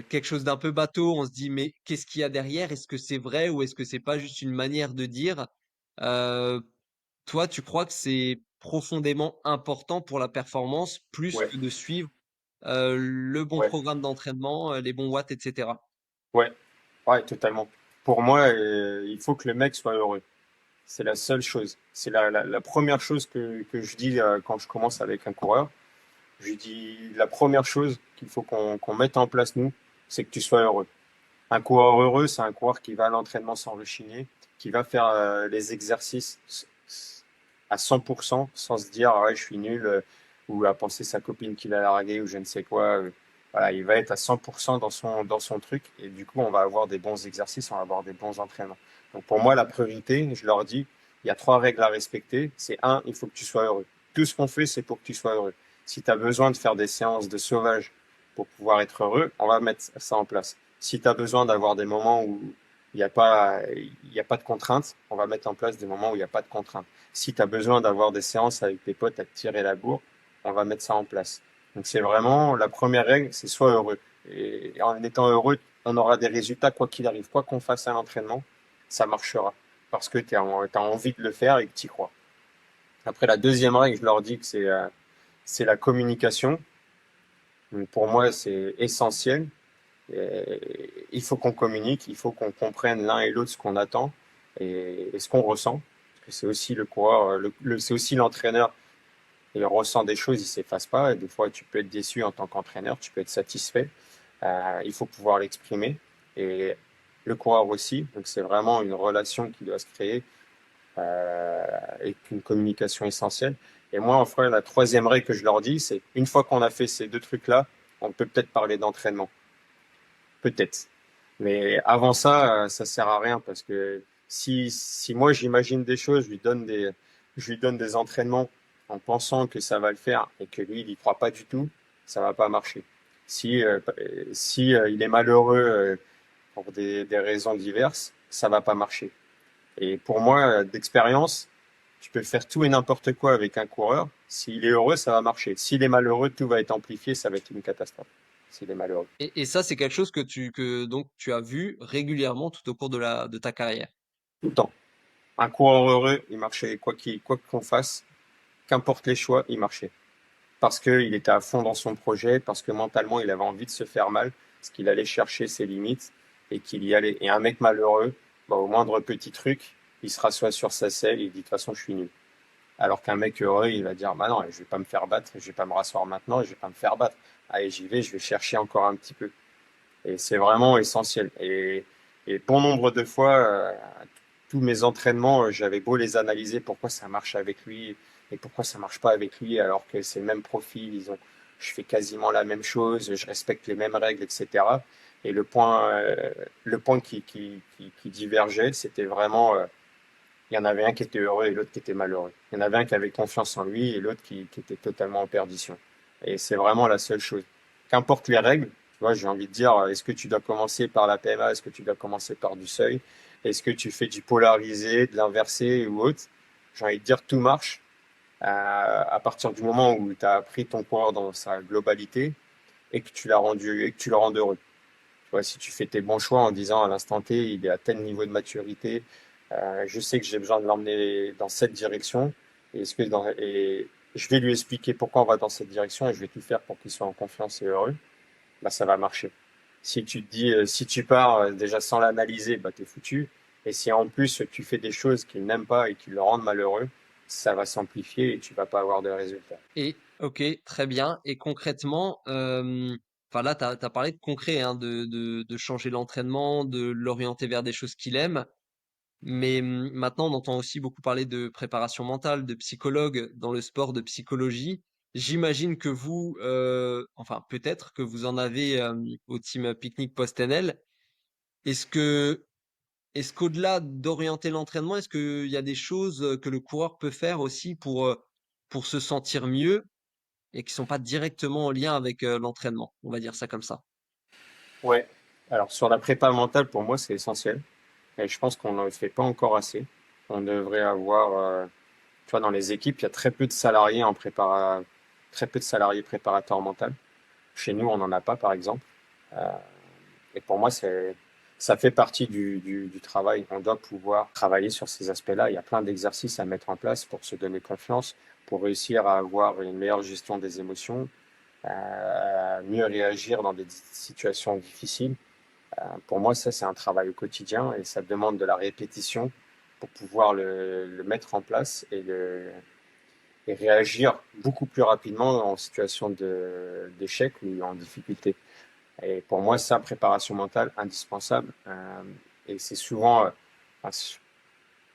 quelque chose d'un peu bateau. On se dit, mais qu'est-ce qu'il y a derrière? Est-ce que c'est vrai ou est-ce que c'est pas juste une manière de dire? Euh, Toi, tu crois que c'est profondément important pour la performance plus ouais, que de suivre le bon ouais, programme d'entraînement, les bons watts, etc. ouais, ouais, totalement. Pour moi, il faut que le mec soit heureux. C'est la seule chose. C'est la première chose que je dis quand je commence avec un coureur. Je lui dis la première chose qu'il faut qu'on mette en place, nous, c'est que tu sois heureux. Un coureur heureux, c'est un coureur qui va à l'entraînement sans rechigner, qui va faire les exercices à 100% sans se dire ah ouais, je suis nul ou à penser sa copine qui l'a largué ou je ne sais quoi. Voilà, il va être à 100% dans son truc et du coup, on va avoir des bons exercices, on va avoir des bons entraînements. Donc pour moi, la priorité, je leur dis, il y a 3 règles à respecter. C'est un, il faut que tu sois heureux. Tout ce qu'on fait, c'est pour que tu sois heureux. Si tu as besoin de faire des séances de sauvage pour pouvoir être heureux, on va mettre ça en place. Si tu as besoin d'avoir des moments où il y a pas de contraintes, on va mettre en place des moments où il n'y a pas de contraintes. Si tu as besoin d'avoir des séances avec tes potes à te tirer la bourre, on va mettre ça en place. Donc c'est vraiment la première règle, c'est sois heureux. Et en étant heureux, on aura des résultats quoi qu'il arrive, quoi qu'on fasse à l'entraînement, ça marchera parce que tu as envie de le faire et que tu y crois. Après la deuxième règle, je leur dis que c'est la communication. Donc pour moi, c'est essentiel. Il faut qu'on communique, il faut qu'on comprenne l'un et l'autre ce qu'on attend et ce qu'on ressent. Parce que c'est aussi le coureur, c'est aussi l'entraîneur. Il ressent des choses, il s'efface pas. Et des fois, tu peux être déçu en tant qu'entraîneur, tu peux être satisfait. Il faut pouvoir l'exprimer. Et le coureur aussi. Donc c'est vraiment une relation qui doit se créer et une communication essentielle. Et moi, enfin, la troisième règle que je leur dis, c'est une fois qu'on a fait ces 2 trucs-là, on peut peut-être parler d'entraînement. Peut-être. Mais avant ça, ça sert à rien parce que si moi j'imagine des choses, je lui donne des entraînements en pensant que ça va le faire et que lui il y croit pas du tout, ça va pas marcher. Si il est malheureux pour des raisons diverses, ça va pas marcher. Et pour moi, d'expérience, tu peux faire tout et n'importe quoi avec un coureur. S'il est heureux, ça va marcher. S'il est malheureux, tout va être amplifié, ça va être une catastrophe. S'il est malheureux. Et ça, c'est quelque chose que donc tu as vu régulièrement tout au cours de ta carrière. Tout le temps. Un coureur heureux, il marchait quoi qu'on fasse, qu'importe les choix, il marchait. Parce qu'il était à fond dans son projet, parce que mentalement, il avait envie de se faire mal, parce qu'il allait chercher ses limites et qu'il y allait. Et un mec malheureux, bah, au moindre petit truc, il se rassoit sur sa selle et il dit de toute façon, je suis nul. Alors qu'un mec heureux, il va dire bah non, je vais pas me faire battre, je vais pas me rasseoir maintenant, je vais pas me faire battre. Allez, j'y vais, je vais chercher encore un petit peu. Et c'est vraiment essentiel. Et bon nombre de fois, tous mes entraînements, j'avais beau les analyser, pourquoi ça marche avec lui et pourquoi ça marche pas avec lui, alors que c'est le même profil, je fais quasiment la même chose, je respecte les mêmes règles, etc. Et le point qui divergeait, c'était vraiment, il y en avait un qui était heureux et l'autre qui était malheureux. Il y en avait un qui avait confiance en lui et l'autre qui était totalement en perdition. Et c'est vraiment la seule chose. Qu'importe les règles, tu vois, j'ai envie de dire, est-ce que tu dois commencer par la PMA, est-ce que tu dois commencer par du seuil, est-ce que tu fais du polarisé, de l'inversé ou autre? J'ai envie de dire, tout marche à partir du moment où tu as appris ton coureur dans sa globalité et que tu l'as rendu et que tu le rends heureux. Tu vois, si tu fais tes bons choix en disant à l'instant T, il est à tel niveau de maturité, je sais que j'ai besoin de l'emmener dans cette direction, et je vais lui expliquer pourquoi on va dans cette direction et je vais tout faire pour qu'il soit en confiance et heureux, bah ça va marcher. Si tu te dis, si tu pars déjà sans l'analyser, bah t'es foutu. Et si en plus tu fais des choses qu'il n'aime pas et qui le rendent malheureux, ça va s'amplifier et tu vas pas avoir de résultats. Et OK, très bien. Et concrètement, enfin là, tu as parlé de concret, hein, de changer l'entraînement, de l'orienter vers des choses qu'il aime. Mais maintenant, on entend aussi beaucoup parler de préparation mentale, de psychologue dans le sport, de psychologie. J'imagine que vous, enfin peut-être que vous en avez au team Picnic Post-NL. Est-ce que, est-ce qu'au-delà d'orienter l'entraînement, est-ce qu'il y a des choses que le coureur peut faire aussi pour se sentir mieux et qui sont pas directement en lien avec l'entraînement? On va dire ça comme ça. Ouais. Alors sur la prépa mentale, pour moi, c'est essentiel. Et je pense qu'on ne le fait pas encore assez. On devrait avoir, tu vois, dans les équipes, il y a très peu de salariés très peu de salariés préparateurs mentaux. Chez nous, on n'en a pas, par exemple. Euh, et pour moi, ça fait partie du travail. On doit pouvoir travailler sur ces aspects-là. Il y a plein d'exercices à mettre en place pour se donner confiance, pour réussir à avoir une meilleure gestion des émotions, mieux réagir dans des situations difficiles. Pour moi, ça, c'est un travail au quotidien et ça demande de la répétition pour pouvoir le mettre en place et réagir beaucoup plus rapidement en situation d'échec ou en difficulté. Et pour moi, ça, préparation mentale, indispensable. Et c'est souvent,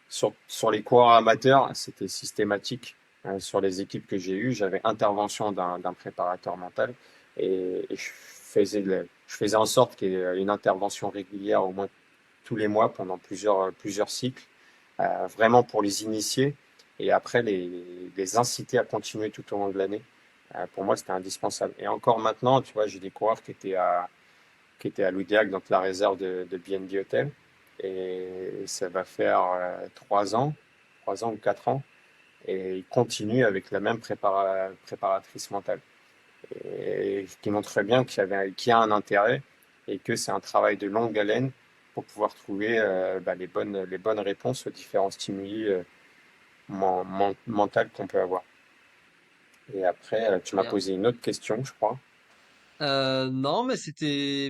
sur les coureurs amateurs, c'était systématique. Sur les équipes que j'ai eues, j'avais intervention d'un préparateur mental et je faisais en sorte qu'il y ait une intervention régulière au moins tous les mois pendant plusieurs cycles, vraiment pour les initier et après les inciter à continuer tout au long de l'année. Pour moi, c'était indispensable. Et encore maintenant, tu vois, j'ai des coureurs qui étaient à Loudiac, donc la réserve de BNB Hotel. Et ça va faire 3 ans ou 4 ans. Et ils continuent avec la même préparatrice mentale. Et ce qui montre très bien qu'il y a un intérêt et que c'est un travail de longue haleine pour pouvoir trouver bah, les bonnes réponses aux différents stimuli mentaux qu'on peut avoir. Et après, tu m'as Bien. posé une autre question, je crois. Non, mais c'était,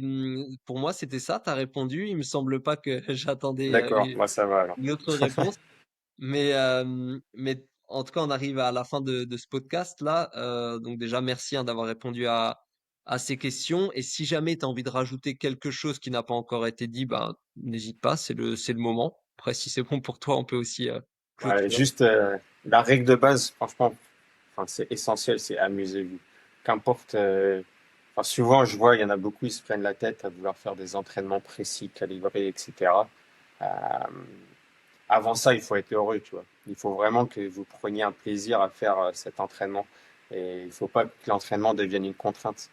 pour moi, c'était ça. T'as répondu. Il me semble pas que j'attendais D'accord, moi ça va alors. une autre réponse. Mais en tout cas, on arrive à la fin de ce podcast-là. Donc déjà, merci hein, d'avoir répondu à ces questions. Et si jamais tu as envie de rajouter quelque chose qui n'a pas encore été dit, ben, n'hésite pas, c'est le moment. Après, si c'est bon pour toi, on peut aussi Ouais, clôturer. juste la règle de base, franchement, enfin, c'est essentiel, c'est amusez-vous. Qu'importe. Enfin, souvent, je vois, il y en a beaucoup, ils se prennent la tête à vouloir faire des entraînements précis, calibrés, etc. Euh, Avant ça, il faut être heureux, tu vois. Il faut vraiment que vous preniez un plaisir à faire cet entraînement. Et il ne faut pas que l'entraînement devienne une contrainte.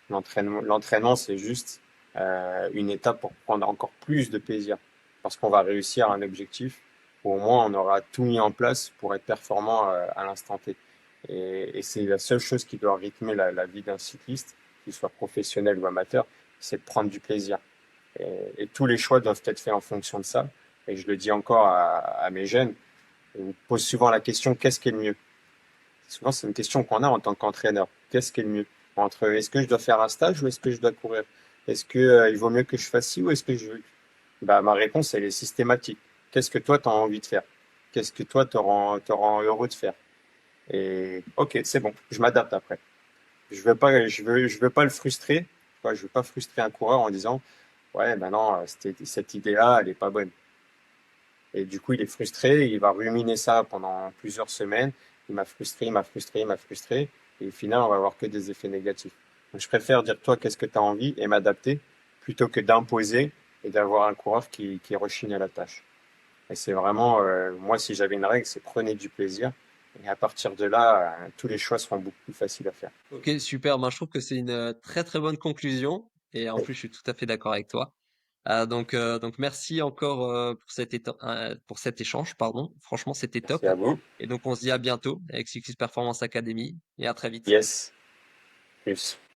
L'entraînement, c'est juste une étape pour prendre encore plus de plaisir. Parce qu'on va réussir un objectif, ou au moins on aura tout mis en place pour être performant à l'instant T. Et c'est la seule chose qui doit rythmer la vie d'un cycliste, qu'il soit professionnel ou amateur, c'est de prendre du plaisir. Et tous les choix doivent être faits en fonction de ça. Et je le dis encore à mes jeunes, ils me posent souvent la question, qu'est-ce qui est le mieux? Souvent, c'est une question qu'on a en tant qu'entraîneur. Qu'est-ce qui est le mieux? Entre est-ce que je dois faire un stage ou est-ce que je dois courir? Est-ce que, il vaut mieux que je fasse ci ou est-ce que je veux? Bah, ma réponse, elle est systématique. Qu'est-ce que toi, tu as envie de faire? Qu'est-ce que toi, te rend heureux de faire? Et ok, c'est bon, je m'adapte après. Je veux pas le frustrer. Tu vois, je veux pas frustrer un coureur en disant, ouais, ben non, cette idée-là, elle est pas bonne. Et du coup, il est frustré, il va ruminer ça pendant plusieurs semaines. Il m'a frustré, il m'a frustré, il m'a frustré. et au final, on va avoir que des effets négatifs. Donc, je préfère dire, toi, qu'est-ce que tu as envie et m'adapter plutôt que d'imposer et d'avoir un coureur qui rechigne à la tâche. Et c'est vraiment, moi, si j'avais une règle, c'est prenez du plaisir. Et à partir de là, tous les choix seront beaucoup plus faciles à faire. Ok, super. Ben, je trouve que c'est une très très bonne conclusion. Et en plus, je suis tout à fait d'accord avec toi. Donc merci encore pour cet échange, pardon. Franchement, c'était Merci top. à vous. Et donc, on se dit à bientôt avec Sixis Performance Academy et à très vite. Yes, plus.